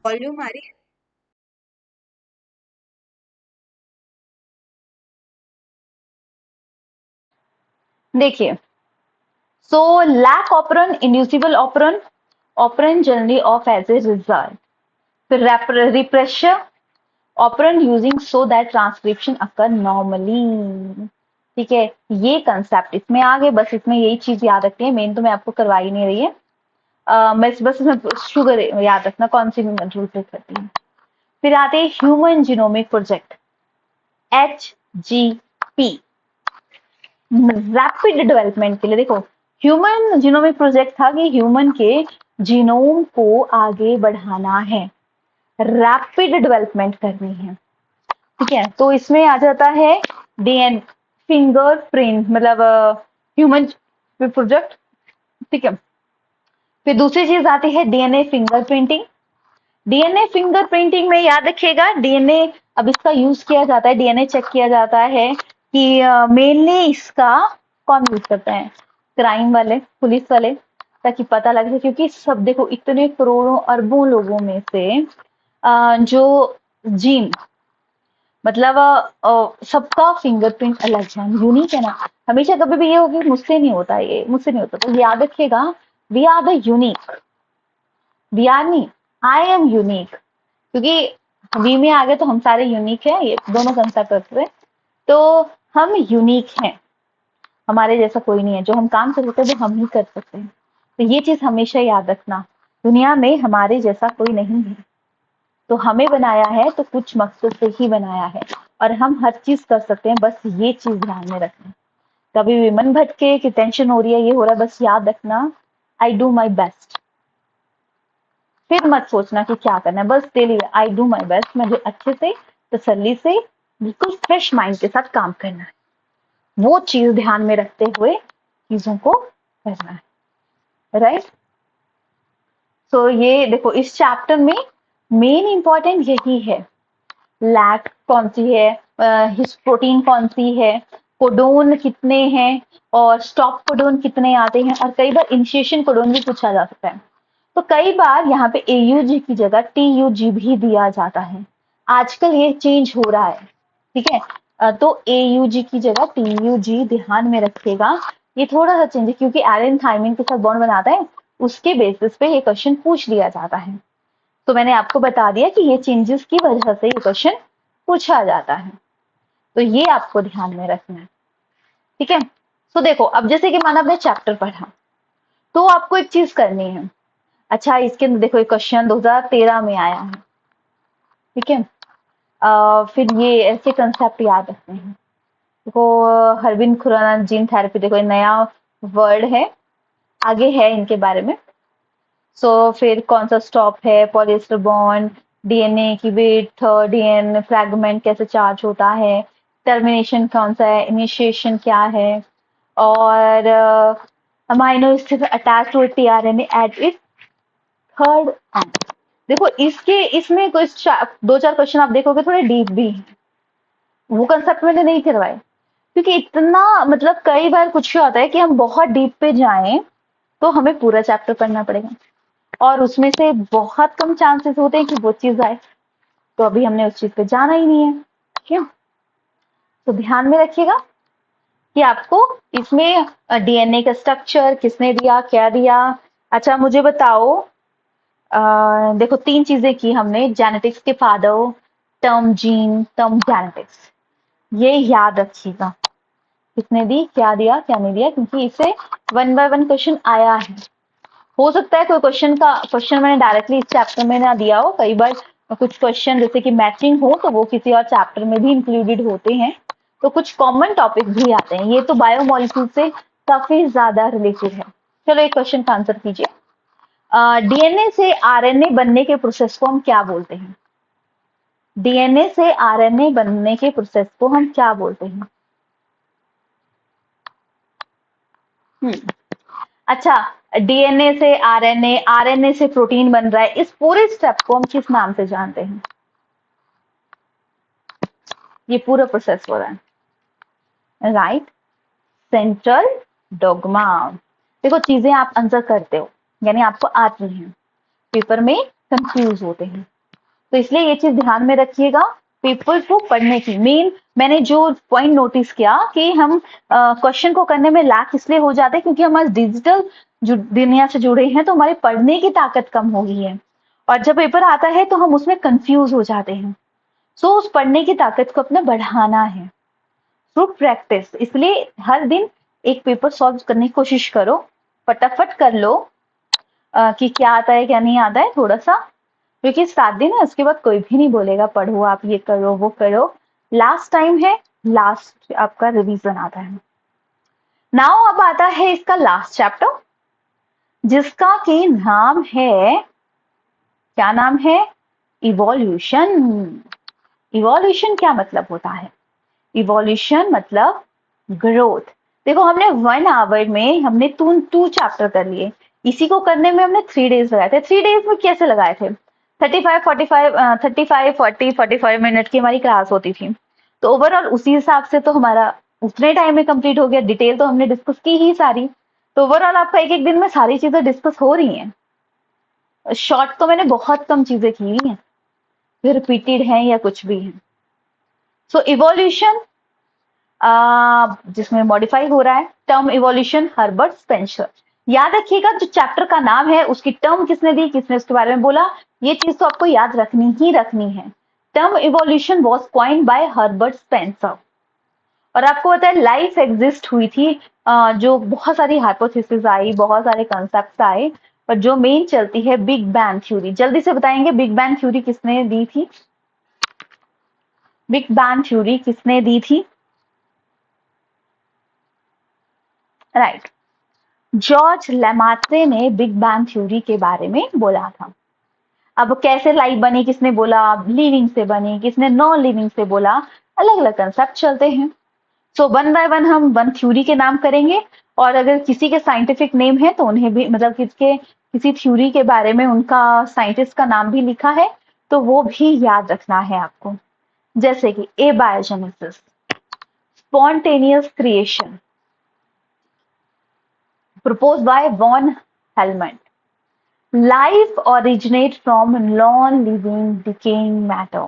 Volume आ रही है? देखिए। So lac operon, inducible operon, operon generally off as a result. फिर repressor operon using so that transcription occur normally, ठीक है। ये कंसेप्ट इसमें आ गए, बस इसमें यही चीज याद रखती है, मेन तो मैं आपको करवा ही नहीं रही है। मैं बस इसमें शुगर याद रखना कौन सी रूल प्ले करती है। फिर आते हैं human genomic project, HGP, rapid development के लिए। देखो ह्यूमन जीनोमिक प्रोजेक्ट था कि ह्यूमन के जीनोम को आगे बढ़ाना है, रैपिड डेवलपमेंट करनी है, ठीक है। तो इसमें आ जाता है डीएन फिंगरप्रिंट, मतलब ह्यूमन प्रोजेक्ट, ठीक है। फिर दूसरी चीज आती है डीएनए फिंगरप्रिंटिंग। डीएनए फिंगरप्रिंटिंग में याद रखिएगा डीएनए, अब इसका यूज किया जाता है, डीएनए चेक किया जाता है कि मेनली इसका कौन यूज करते हैं, क्राइम वाले, पुलिस वाले, ताकि पता लगे। क्योंकि सब देखो इतने करोड़ों अरबों लोगों में से जो जीन, मतलब सबका फिंगरप्रिंट अलग है, यूनिक है ना। हमेशा कभी भी ये होगी मुझसे नहीं होता, ये मुझसे नहीं होता, तो याद रखिएगा we are the unique, we are नहीं, आई एम यूनिक। क्योंकि वी में आ गए तो हम सारे यूनिक हैं, ये दोनों कंसेप्ट रखते हैं, तो हम यूनिक हैं, हमारे जैसा कोई नहीं है। जो हम काम कर सकते हैं वो हम ही कर सकते हैं, तो ये चीज हमेशा याद रखना, दुनिया में हमारे जैसा कोई नहीं है। तो हमें बनाया है तो कुछ मकसद से ही बनाया है और हम हर चीज कर सकते हैं, बस ये चीज ध्यान में रखना। कभी भी मन भटके कि टेंशन हो रही है, ये हो रहा है, बस याद रखना आई डू माई बेस्ट। फिर मत सोचना कि क्या करना है, बस daily I do my best, मुझे अच्छे से तसल्ली से बिल्कुल फ्रेश माइंड के साथ काम करना है। वो चीज ध्यान में रखते हुए चीजों को करना है, राइट। सो ये देखो इस चैप्टर में मेन इंपॉर्टेंट यही है, लैक कौन सी है, हिस्ट प्रोटीन कौन सी है, कोडोन कितने हैं और स्टॉप कोडोन कितने आते हैं, और कई बार इनिशिएशन कोडोन भी पूछा जा सकता है। तो कई बार यहाँ पे AUG की जगह TUG भी दिया जाता है, आजकल ये चेंज हो रहा है, ठीक है। तो AUG की जगह TUG ध्यान में रखिएगा, ये थोड़ा सा चेंज है क्योंकि एरन थायमिन के साथ बॉन्ड बनाता है, उसके बेसिस पे ये क्वेश्चन पूछ लिया जाता है। तो मैंने आपको बता दिया कि ये चेंजेस की वजह से ये क्वेश्चन पूछा जाता है, तो ये आपको ध्यान में रखना है, ठीक है। तो देखो अब जैसे कि माना आपने चैप्टर पढ़ा, तो आपको एक चीज करनी है। अच्छा इसके अंदर देखो एक क्वेश्चन 2013 में आया है, ठीक है। फिर ये ऐसे कंसेप्ट याद रखते हैं। देखो हरविंद खुराना जीन थेरेपी, देखो ये नया वर्ड है, आगे है इनके बारे में। फिर कौन सा स्टॉप है, पॉलिएस्टर बॉन्ड, DNA की विड्थ, DNA फ्रैगमेंट कैसे चार्ज होता है, टर्मिनेशन कौन सा है, इनिशिएशन क्या है, और amino acid attach to tRNA at it third end. देखो इसके इसमें कुछ 2-4 क्वेश्चन आप देखोगे थोड़े डीप भी हैं, वो कंसेप्ट मैंने नहीं करवाए क्योंकि इतना मतलब कई बार कुछ होता है कि हम बहुत डीप पे जाएं तो हमें पूरा चैप्टर पढ़ना पड़ेगा और उसमें से बहुत कम चांसेस होते हैं कि वो चीज आए, तो अभी हमने उस चीज पे जाना ही नहीं है, क्यों। तो ध्यान में रखिएगा कि आपको इसमें DNA का स्ट्रक्चर किसने दिया, क्या दिया। अच्छा मुझे बताओ, देखो 3 चीजें की हमने, जेनेटिक्स के father, term gene, term genetics, ये याद रखिएगा, किसने दी, क्या दिया, क्या नहीं दिया, क्योंकि इसे 1 बाय 1 क्वेश्चन आया है। हो सकता है कोई क्वेश्चन मैंने डायरेक्टली इस चैप्टर में ना दिया हो, कई बार कुछ क्वेश्चन जैसे कि मैचिंग हो तो वो किसी और चैप्टर में भी इंक्लूडेड होते हैं, तो कुछ कॉमन टॉपिक भी आते हैं, ये तो बायोमोलिक्यूल से काफी ज्यादा रिलेटेड है। चलो एक क्वेश्चन का आंसर कीजिए। DNA से RNA बनने के प्रोसेस को हम क्या बोलते हैं, DNA से RNA बनने के प्रोसेस को हम क्या बोलते हैं। अच्छा DNA से RNA, RNA से प्रोटीन बन रहा है, इस पूरे स्टेप को हम किस नाम से जानते हैं, ये पूरा प्रोसेस हो रहा है, राइट, सेंट्रल डोग्मा। देखो चीजें आप आंसर करते हो यानी आपको आती हैं, पेपर में कंफ्यूज होते हैं, तो इसलिए ये चीज ध्यान में रखिएगा। पेपर को पढ़ने की मेन मैंने जो पॉइंट नोटिस किया कि हम क्वेश्चन को करने में लैक इसलिए हो जाते हैं क्योंकि हम आज डिजिटल दुनिया से जुड़े हैं, तो हमारी पढ़ने की ताकत कम हो गई है और जब पेपर आता है तो हम उसमें कंफ्यूज हो जाते हैं। उस पढ़ने की ताकत को अपने बढ़ाना है थ्रू प्रैक्टिस, इसलिए हर दिन एक पेपर सॉल्व करने की कोशिश करो, फटाफट कर लो कि क्या आता है क्या नहीं आता है थोड़ा सा, क्योंकि 7 दिन है उसके बाद कोई भी नहीं बोलेगा पढ़ो आप ये करो वो करो, लास्ट टाइम है, लास्ट आपका रिवीजन आता है। नाउ अब आता है इसका लास्ट चैप्टर जिसका कि नाम है, क्या नाम है, इवोल्यूशन। इवोल्यूशन क्या मतलब होता है, इवोल्यूशन मतलब ग्रोथ। देखो हमने 1 आवर में हमने 2 चैप्टर कर लिए, इसी को करने में हमने 3 डेज लगाए थे। 3 डेज में कैसे लगाए थे, 35 40 मिनट की हमारी क्लास होती थी, तो ओवरऑल उसी हिसाब से तो हमारा उतने टाइम में कंप्लीट हो गया, डिटेल तो हमने डिस्कस की ही सारी, तो ओवरऑल आपका एक एक दिन में सारी चीजें डिस्कस हो रही हैं। शॉर्ट तो मैंने बहुत कम चीजें की हुई हैं, जो रिपीटेड हैं या कुछ भी है। सो इवोल्यूशन जिसमें मॉडिफाई हो रहा है, टर्म इवोल्यूशन हर्बर्ट स्पेंसर। याद रखिएगा जो चैप्टर का नाम है उसकी टर्म किसने दी, किसने उसके बारे में बोला, ये चीज तो आपको याद रखनी ही रखनी है। Term evolution was coined bye Herbert Spencer, और आपको पता है लाइफ एग्जिस्ट हुई थी, जो बहुत सारी हाइपोथेसिस आई, बहुत सारे कंसेप्ट आए, पर जो मेन चलती है बिग बैंग थ्योरी। जल्दी से बताएंगे बिग बैंग थ्योरी किसने दी थी, बिग बैंग थ्योरी किसने दी थी, राइट, जॉर्ज लेमात्रे ने बिग बैंग थ्योरी के बारे में बोला था। अब कैसे लाइफ बनी, किसने बोला, लिविंग से बनी, किसने नॉन लिविंग से बोला, अलग अलग कंसेप्ट चलते हैं। सो वन बाय वन हम वन थ्योरी के नाम करेंगे, और अगर किसी के साइंटिफिक नेम है तो उन्हें भी, मतलब किसी थ्योरी के बारे में उनका साइंटिस्ट का नाम भी लिखा है तो वो भी याद रखना है आपको। जैसे कि abiogenesis, spontaneous creation, proposed by von Helmont. Life originates from non-living decaying matter.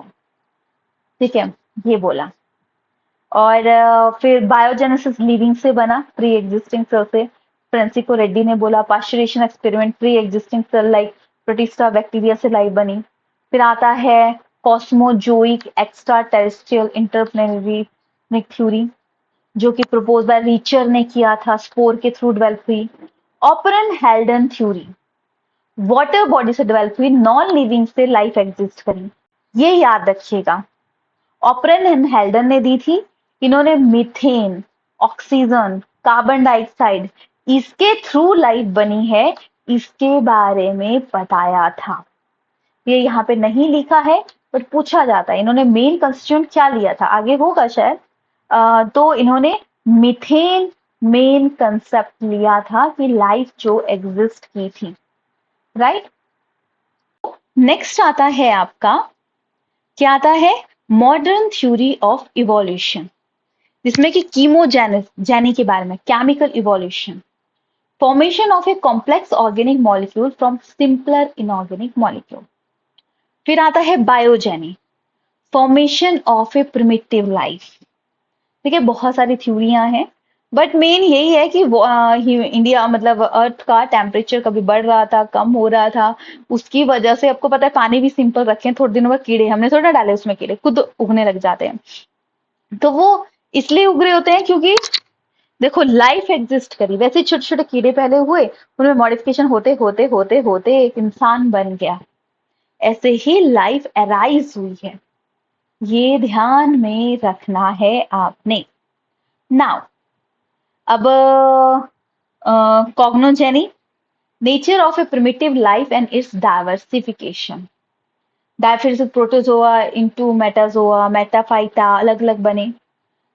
ठीक है, ये बोला। और फिर बायोजेनेसिस लिविंग से बना, प्री एग्जिस्टिंग सेल से। फ्रांसिस्को रेड्डी ने बोला pasteurization experiment, pre existing cell like protista bacteria से लाइफ बनी। फिर आता है cosmozoic extra terrestrial interplanetary theory, जो कि प्रपोज बाय रीचर ने किया था, स्पोर के थ्रू डेवलप हुई। ऑपरन हेल्डन थ्योरी, वाटर बॉडी से डेवलप हुई, नॉन लिविंग से लाइफ एग्जिस्ट करी। ये याद रखिएगा, ऑपरन एंड हेल्डन ने दी थी। इन्होंने मीथेन, ऑक्सीजन, कार्बन डाइऑक्साइड, इसके थ्रू लाइफ बनी है, इसके बारे में बताया था। ये यहाँ पे नहीं लिखा है बट पूछा जाता है, इन्होंने मेन कंस्टिट्यूएंट क्या लिया था, आगे होगा शायद। तो इन्होंने मीथेन मेन कंसेप्ट लिया था कि लाइफ जो एग्जिस्ट की थी, राइट। नेक्स्ट आता है आपका, क्या आता है, मॉडर्न थ्योरी ऑफ इवोल्यूशन, जिसमें कि कीमोजेनी के बारे में, chemical evolution, formation of a complex organic molecule from simpler inorganic molecule. फिर आता है biogeny, formation of a primitive life. ठीक है, बहुत सारी थ्योरियां हैं बट मेन यही है कि इंडिया मतलब अर्थ का टेम्परेचर कभी बढ़ रहा था, कम हो रहा था, उसकी वजह से आपको पता है पानी भी सिंपल रखे हैं, थोड़े दिनों बाद कीड़े, हमने थोड़ा डाले उसमें, कीड़े खुद उगने लग जाते हैं। तो वो इसलिए उग रहे होते हैं क्योंकि देखो लाइफ एग्जिस्ट करी, वैसे छोटे छोटे कीड़े पहले हुए, उनमें मॉडिफिकेशन होते होते होते होते एक इंसान बन गया, ऐसे ही लाइफ अराइज हुई है, ये ध्यान में रखना है आपने। नाउ अब cognogeny, nature of a primitive life and its diversification, फिर से प्रोटोजोआ इनटू मेटाजोआ, मेटाफाइटा अलग अलग बने।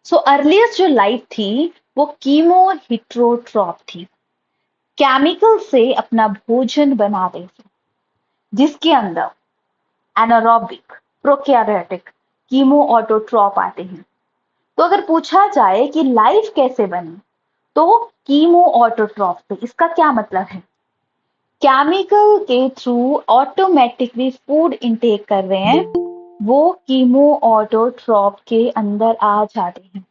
सो अर्लीस्ट जो लाइफ थी वो कीमो हिट्रोट्रॉप थी, केमिकल से अपना भोजन बना रही थी, जिसके अंदर एनारोबिक, प्रोकैरियोटिक, कीमो ऑटोट्रॉप आते हैं। तो अगर पूछा जाए कि लाइफ कैसे बनी, तो कीमो ऑटोट्रॉप से। इसका क्या मतलब है, केमिकल के थ्रू ऑटोमेटिकली फूड इनटेक कर रहे हैं, वो कीमो ऑटोट्रॉप के अंदर आ जाते हैं।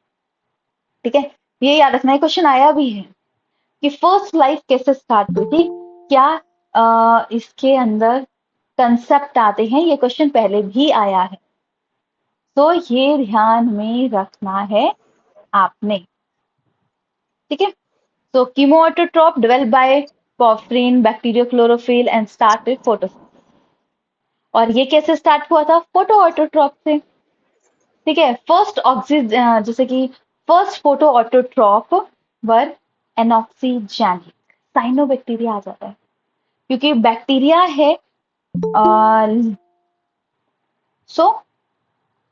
ठीक है, ये याद रखना है, क्वेश्चन आया भी है कि फर्स्ट लाइफ कैसे स्टार्ट हुई थी, क्या इसके अंदर कंसेप्ट आते हैं, ये क्वेश्चन पहले भी आया है, तो ये ध्यान में रखना है आपने। ठीक है, so chemoautotrop developed by porphyrin, bacteriochlorophyll and start with photosynthesis। और ये कैसे स्टार्ट हुआ था, फोटो ऑटोट्रॉप से। ठीक है, फर्स्ट ऑक्सीजन, जैसे कि फर्स्ट फोटो ऑटोट्रॉप वर एनॉक्सीजेनिक, साइनोबैक्टीरिया आ जाता है क्योंकि बैक्टीरिया है। सो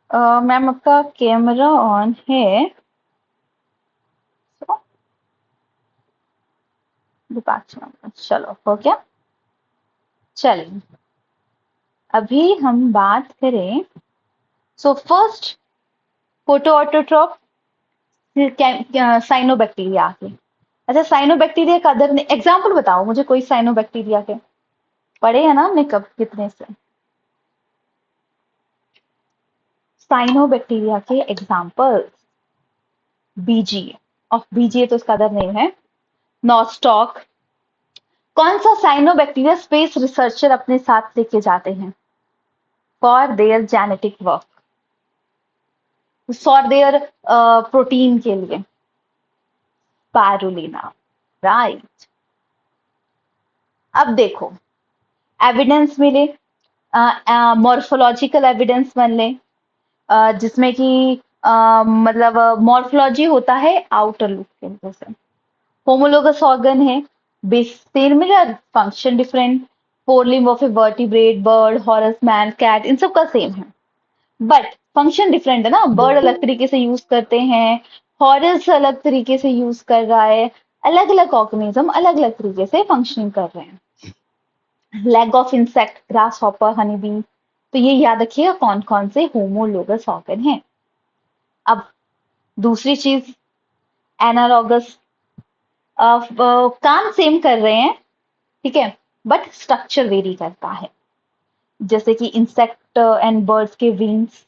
मैम आपका कैमरा ऑन है, so, चलो हो गया। चलिए अभी हम बात करें, so first photo autotroph, cyanobacteria के। अच्छा, साइनोबैक्टीरिया का अदर एग्जाम्पल बताओ मुझे कोई साइनोबैक्टीरिया के, पढ़े हैं ना हमने कब कितने से। साइनोबैक्टीरिया के एग्जाम्पल, बीजीए, ऑफ बीजीए तो उसका अदर नेम है, नॉस्टॉक। कौन सा साइनोबैक्टीरिया स्पेस रिसर्चर अपने साथ लेके जाते हैं for their genetic work, for their protein के लिए, स्पाइरुलिना, राइट। अब देखो एविडेंस मिले, मॉर्फोलॉजिकल एविडेंस बन ले, जिसमें कि मतलब मॉर्फोलॉजी होता है आउटर लुक के वजह से, होमोलोगस ऑर्गन है, similar function different, fore limb of a vertebrate, bird, horse, man, cat, इन सब का सेम है बट फंक्शन डिफरेंट है ना, बर्ड अलग तरीके से यूज करते हैं, हॉरस अलग तरीके से यूज कर रहा है, अलग अलग ऑर्गेनिज्म अलग अलग तरीके से फंक्शनिंग कर रहे हैं। Leg of insect, grass hopper, honey bee. तो ये याद रखिएगा कौन कौन से होमोलोगस ऑर्गन हैं। अब दूसरी चीज, एनालॉगस, काम सेम कर रहे हैं, ठीक है, बट स्ट्रक्चर वेरी करता है। जैसे कि इंसेक्ट एंड बर्ड्स के विंग्स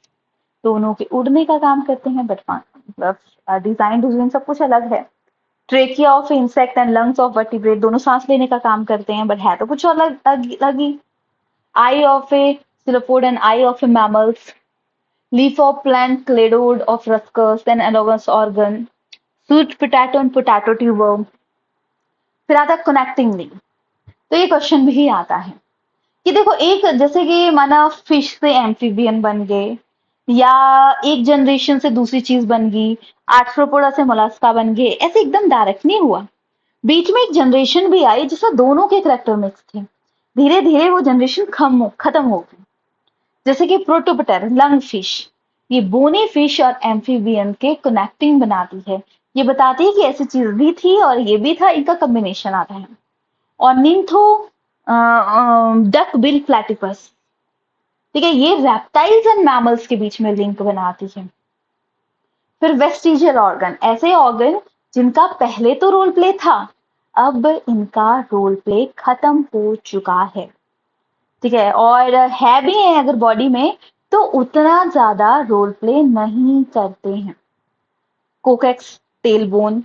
दोनों के उड़ने का काम करते हैं, बट मतलब डिजाइन डिजाइन सब कुछ अलग है। Trachea of insect and lungs of vertebrate दोनों सांस लेने का काम करते हैं, बट है तो कुछ अलग अलग ही। Eye of a cephalopod and eye of a mammals, leaf of plant cladode of Ruscus and analogous organ, sweet potato and potato tuber. फिर आता है कनेक्टिंग लिंक। तो ये क्वेश्चन भी आता है कि देखो, एक जैसे कि माना फिश से एम्फीबियन बन गए, या एक जनरेशन से दूसरी चीज बन गई, आर्थ्रोपोडा से मोलस्का बन गए, ऐसे एकदम डायरेक्ट नहीं हुआ। बीच में एक जनरेशन भी आई जिसमें दोनों के करेक्टर मिक्स थे। धीरे धीरे वो जनरेशन खत्म हो गई। जैसे कि प्रोटोपटर लंग फिश, ये बोनी फिश और एम्फीबियन के कनेक्टिंग बनाती है। ये बताती है कि ऐसी चीज भी थी और ये भी था, इनका कॉम्बिनेशन आता है। और निम्थो डक बिल प्लेटिपस, ठीक है, ये रेप्टाइल्स एंड मैमल्स के बीच में लिंक बनाती है। फिर वेस्टिजियल ऑर्गन, ऐसे ऑर्गन जिनका पहले तो रोल प्ले था, अब इनका रोल प्ले खत्म हो चुका है, ठीक है, और है भी है अगर बॉडी में तो उतना ज्यादा रोल प्ले नहीं करते हैं। कोकेक्स, टेलबोन,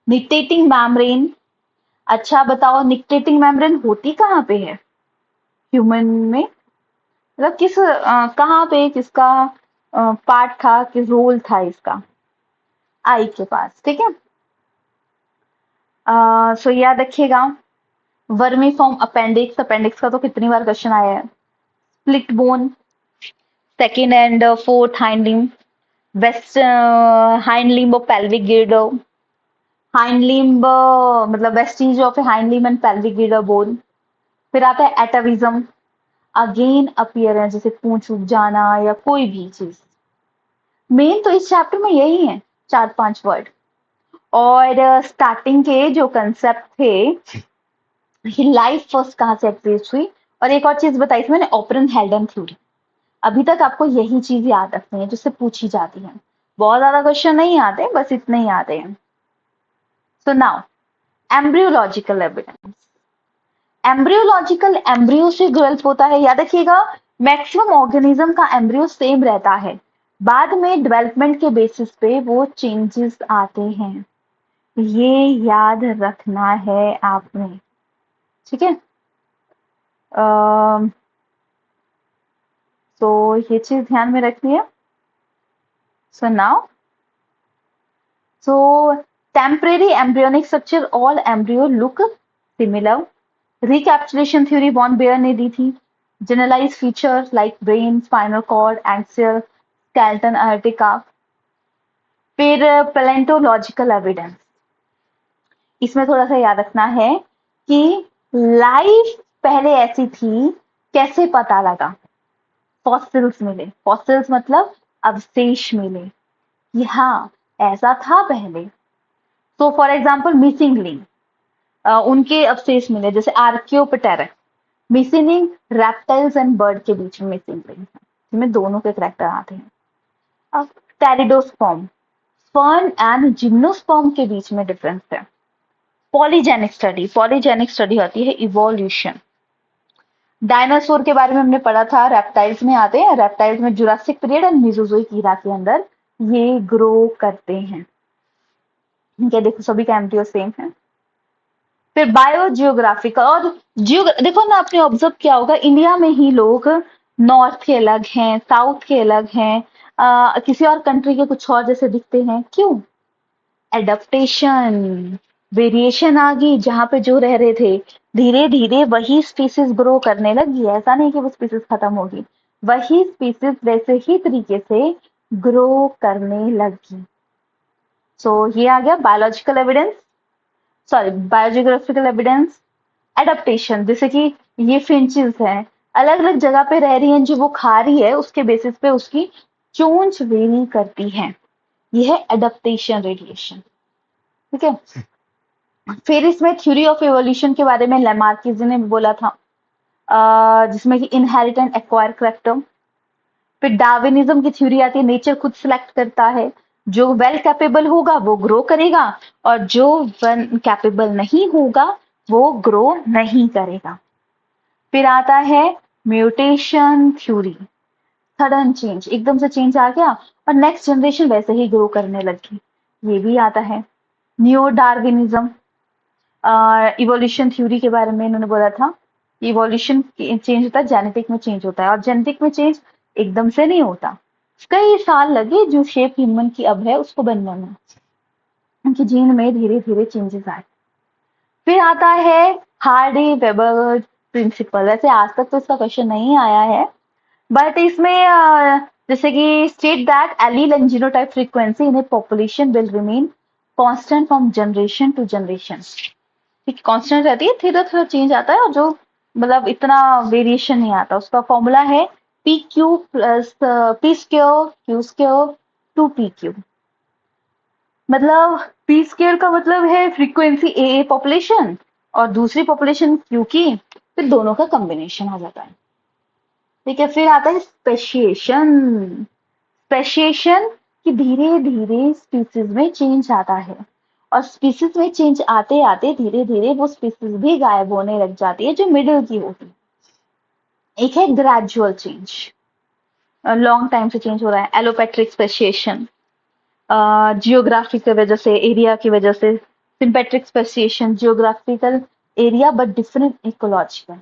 निक्टेटिंग मैम्ब्रेन। अच्छा बताओ, निक्टेटिंग मैम्ब्रेन होती कहाँ पे है ह्यूमन में? मतलब किस कहाँ पे किसका पार्ट था, किस रोल था इसका? आई के पास, ठीक है। सो याद रखिएगा, वर्मी फॉर्म अपेंडिक्स, अपेंडिक्स का तो कितनी बार क्वेश्चन आया है। Split bone, second and fourth hind limb, vest hind limb of pelvic girdle, hind limb मतलब vestige of a hind limb and pelvic girdle bone. फिर आता है एटाविज्म, अगेन अपीयरेंस, जैसे पूंछ उग जाना या कोई भी चीज। मेन तो इस चैप्टर में यही है, 4-5 वर्ड। और स्टार्टिंग के जो कंसेप्ट थे, ये लाइफ फर्स्ट कहाँ से एग्जिस्ट हुई, और एक और चीज बताई थी मैंने, ऑपरन हेल्डन थ्योरी। अभी तक आपको यही चीज याद रखनी है जिससे पूछी जाती है। बहुत ज्यादा क्वेश्चन नहीं आते, बस इतने ही आते हैं। So now, embryological evidence. Embryological, embryo से डेवलप होता है, याद रखिएगा। मैक्सिमम ऑर्गेनिज्म का एम्ब्रियो सेम रहता है, बाद में डेवलपमेंट के बेसिस पे वो चेंजेस आते हैं, ये याद रखना है आपने, ठीक है। तो ये चीज ध्यान में रखनी है। So now, so temporary embryonic structure, all embryo look similar. Recapitulation theory Von Baer ने दी थी। Generalize feature like brain, spinal cord, axial, skeleton, aortic. फिर पैलेंटोलॉजिकल एविडेंस, इसमें थोड़ा सा याद रखना है कि लाइफ पहले ऐसी थी, कैसे पता लगा? फॉसिल्स मिले, फॉसिल्स मतलब अवशेष मिले कि हाँ ऐसा था पहले। तो फॉर एग्जाम्पल मिसिंग लिंक, उनके अवशेष मिले, जैसे Archaeopteryx. Missing link reptiles and bird के बीच में मिसिंग लिंक है, जिनमें दोनों के करैक्टर आते हैं। अब टेरिडोस्पर्म, फर्न एंड जिम्नोस्पर्म के बीच में डिफरेंस है। पॉलीजेनिक स्टडी, पॉलीजेनिक स्टडी होती है इवोल्यूशन। डायनासोर के बारे में हमने पढ़ा था, रेप्टाइल्स में आते हैं, रेप्टाइल्स में Jurassic period and Mesozoic era के अंदर ये ग्रो करते हैं। ठीक है, देखो सभी का एम्ब्रियो सेम है। फिर बायो जियोग्राफिकल, और देखो ना, आपने ऑब्जर्व किया होगा इंडिया में ही लोग नॉर्थ के अलग हैं, साउथ के अलग हैं, किसी और कंट्री के कुछ और जैसे दिखते हैं, क्यों? एडप्टेशन, वेरिएशन आ गई, जहां पे जो रह रहे थे धीरे धीरे वही स्पीसीज ग्रो करने लगी। ऐसा नहीं कि वो स्पीसीज खत्म होगी, वही स्पीसीज वैसे ही तरीके से ग्रो करने लगी। सो ये आ गया biological evidence, sorry biogeographical evidence. Adaptation, जैसे कि ये फिंचेस हैं, अलग अलग जगह पे रह रही हैं, जो वो खा रही है उसके बेसिस पे उसकी चोंच वेरी करती है, ये है एडेप्टेशन रेडिएशन। ठीक है, फिर इसमें थ्योरी ऑफ इवोल्यूशन के बारे में लैमार्किस ने बोला था, जिसमें कि इनहेरिट एंड एक्वायर करैक्टर। फिर डार्विनिज्म की थ्योरी आती है, नेचर खुद सिलेक्ट करता है, जो वेल कैपेबल होगा वो ग्रो करेगा और जो कैपेबल नहीं होगा वो ग्रो नहीं करेगा। फिर आता है म्यूटेशन थ्योरी, सडन चेंज, एकदम से चेंज आ गया और नेक्स्ट जनरेशन वैसे ही ग्रो करने लगी, ये भी आता है। न्यू डार्विनिज्म, इवोल्यूशन थ्योरी के बारे में इन्होंने बोला था, इवोल्यूशन चेंज होता है, जेनेटिक में चेंज होता है और जेनेटिक में चेंज एकदम से नहीं होता, कई साल लगे जो शेप ह्यूमन की अब है उसको बनने में, उनकी जीन में धीरे धीरे चेंजेस आए। फिर आता है हार्डी वेबर प्रिंसिपल, वैसे आज तक तो इसका क्वेश्चन नहीं आया है, बट इसमें जैसे कि state that allele and genotype frequency in a population will remain constant from generation to generation. ठीक, कांस्टेंट रहती है, थोड़ा थोड़ा चेंज आता है और जो मतलब इतना वेरिएशन नहीं आता। उसका फॉर्मूला है P Q plus P square Q square two P Q. मतलब पी स्क्वेयर का मतलब है फ्रीक्वेंसी ए पॉपुलेशन और दूसरी पॉपुलेशन क्यू की, फिर दोनों का कॉम्बिनेशन आ जाता है। ठीक है, फिर आता है स्पेशिएशन। स्पेशिएशन कि धीरे धीरे स्पीसीज में चेंज आता है और स्पीसीज में चेंज आते आते धीरे धीरे वो स्पीसीज भी गायब होने लग जाती है जो मिडिल की होती है। एक है ग्रेजुअल चेंज, लॉन्ग टाइम से चेंज हो रहा है, एलोपेट्रिक स्पेशिएशन, जियोग्राफी की वजह से, एरिया की वजह से। Sympatric speciation, geographical area but different ecological.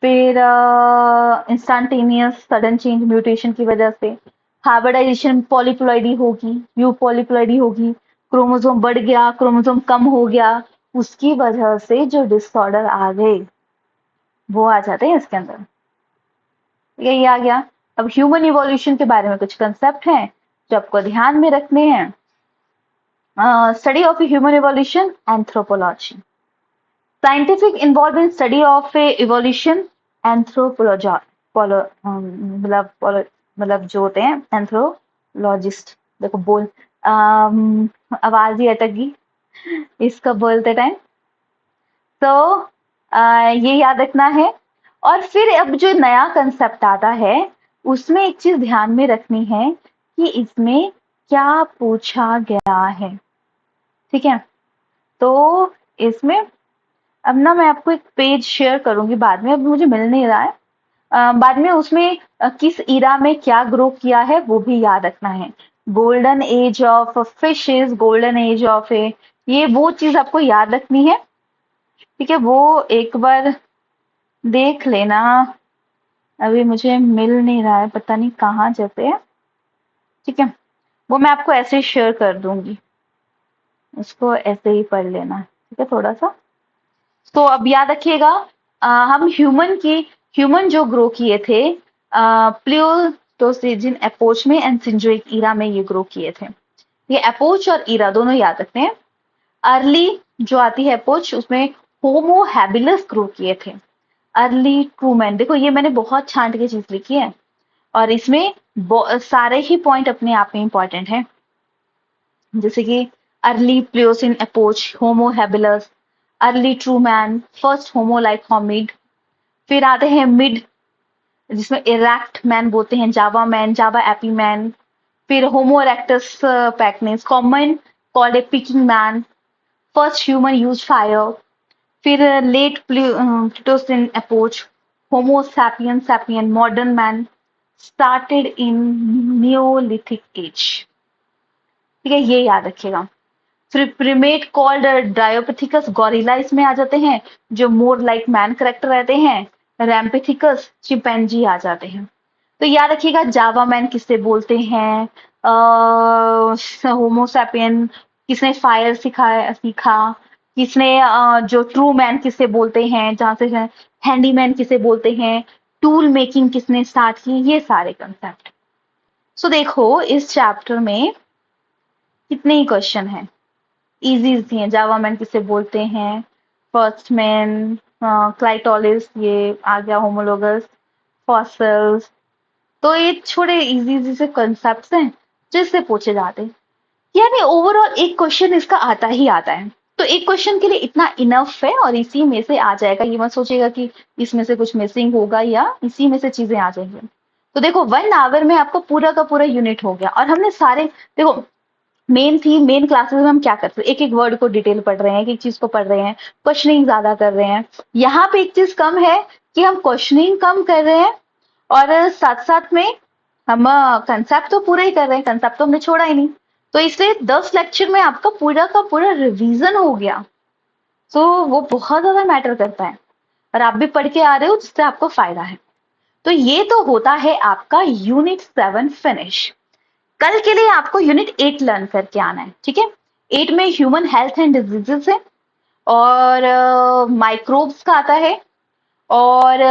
फिर इंस्टेंटेनियस सडन चेंज म्यूटेशन की वजह से। हाइब्रिडाइजेशन, पॉलीप्लॉइडी होगी, यू पॉलीप्लॉइडी होगी, क्रोमोसोम बढ़ गया, क्रोमोसोम कम हो गया, उसकी वजह से जो डिसऑर्डर आ गए वो आ जाते हैं इसके अंदर। यही आ गया। अब ह्यूमन इवोल्यूशन के बारे में कुछ कंसेप्ट हैं जो आपको ध्यान में रखने हैं। Study of human evolution, anthropology. Scientific involved in study of evolution, anthropology. मतलब जो होते हैं एंथ्रोलॉजिस्ट। देखो बोल, आवाज ही अटक गई इसका बोलते टाइम। तो ये याद रखना है। और फिर अब जो नया कंसेप्ट आता है उसमें एक चीज ध्यान में रखनी है कि इसमें क्या पूछा गया है। ठीक है, तो इसमें अब ना मैं आपको एक पेज शेयर करूंगी बाद में, अब मुझे मिल नहीं रहा है। बाद में उसमें किस ईरा में क्या ग्रो किया है वो भी याद रखना है। Golden age of fishes, golden age of ये वो चीज आपको याद रखनी है। ठीक है, वो एक बार देख लेना। अभी मुझे मिल नहीं रहा है, पता नहीं कहाँ जैसे है। ठीक है, वो मैं आपको ऐसे शेयर कर दूंगी, उसको ऐसे ही पढ़ लेना। ठीक है, थोड़ा सा। तो अब याद रखिएगा, हम ह्यूमन जो ग्रो किए थे प्लियोटोसिजिन एपोच में एंड सिंजोइक ईरा में ये ग्रो किए थे। ये एपोच और ईरा दोनों याद रखते हैं। अर्ली जो आती है एपोच, उसमें होमो हैबिलस ग्रो किए थे। अर्ली ट्रूमैन, देखो ये मैंने बहुत छांट के चीज लिखी है और इसमें सारे ही पॉइंट अपने आप में इंपॉर्टेंट है, जैसे कि early Pliocene epoch, Homo habilis, early Trueman, first homo like hominid. फिर आते हैं मिड, जिसमें इरेक्ट मैन बोलते हैं, Java man, Java ape man. फिर Homo erectus pekinensis, common called a Peking man, first human use fire. फिर late Pliocene epoch, Homo sapien sapien, modern man started in Neolithic age. ठीक है, ये याद रखिएगा। प्रिमेट called डायोपिथिकस gorilla इसमें आ जाते हैं, जो मोर लाइक मैन करेक्टर रहते हैं। रैम्पिथिकस चिंपैंजी आ जाते हैं। तो याद रखिएगा जावा मैन किससे बोलते हैं, होमोसैपियन किसने फायर सिखाया सीखा, किसने जो ट्रू मैन किसे बोलते हैं, जहां से हैंडीमैन किसे बोलते हैं, टूल मेकिंग किसने स्टार्ट की, ये सारे कंसेप्ट। सो देखो इस चैप्टर में कितने ही क्वेश्चन हैं, इजी इजी हैं। जावा मैन किसे बोलते हैं, फर्स्ट मैन, क्लाइटोलिस, ये आ गया होमोलोगस, फॉसिल्स। तो ये छोटे इजी इजी से कंसेप्ट्स हैं, जो इससे पूछे जाते हैं। यानी ओवरऑल एक क्वेश्चन इसका आता ही आता है। तो एक क्वेश्चन के लिए इतना इनफ है और इसी में से आ जाएगा। ये मत सोचिएगा कि इसमें से कुछ मिसिंग होगा या इसी में से चीजें आ जाएंगी। तो देखो 1 आवर में आपका पूरा का पूरा यूनिट हो गया। और हमने सारे देखो मेन क्लासेस में हम क्या करते हैं, एक एक वर्ड को डिटेल पढ़ रहे हैं, एक एक चीज को पढ़ रहे हैं, क्वेश्चनिंग ज्यादा कर रहे हैं। यहाँ पे एक चीज कम है कि हम क्वेश्चनिंग कम कर रहे हैं और साथ साथ में हम कंसेप्ट तो पूरा ही कर रहे हैं, कंसेप्ट तो हमने छोड़ा ही नहीं। तो इसलिए 10 लेक्चर में आपका पूरा का पूरा रिवीजन हो गया। तो वो बहुत ज्यादा मैटर करता है और आप भी पढ़ के आ रहे हो जिससे आपको फायदा है। तो ये तो होता है आपका यूनिट 7 फिनिश। कल के लिए आपको यूनिट 8 लर्न करके आना है, ठीक है। 8 में ह्यूमन हेल्थ एंड डिजीजेस है और माइक्रोब्स का आता है और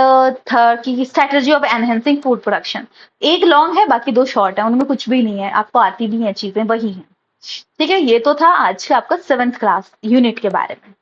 थर्ड की strategy of enhancing food production. एक लॉन्ग है बाकी 2 शॉर्ट है, उनमें कुछ भी नहीं है, आपको आती भी है चीजें वही है। ठीक है, ये तो था आज का आपका 7th क्लास यूनिट के बारे में।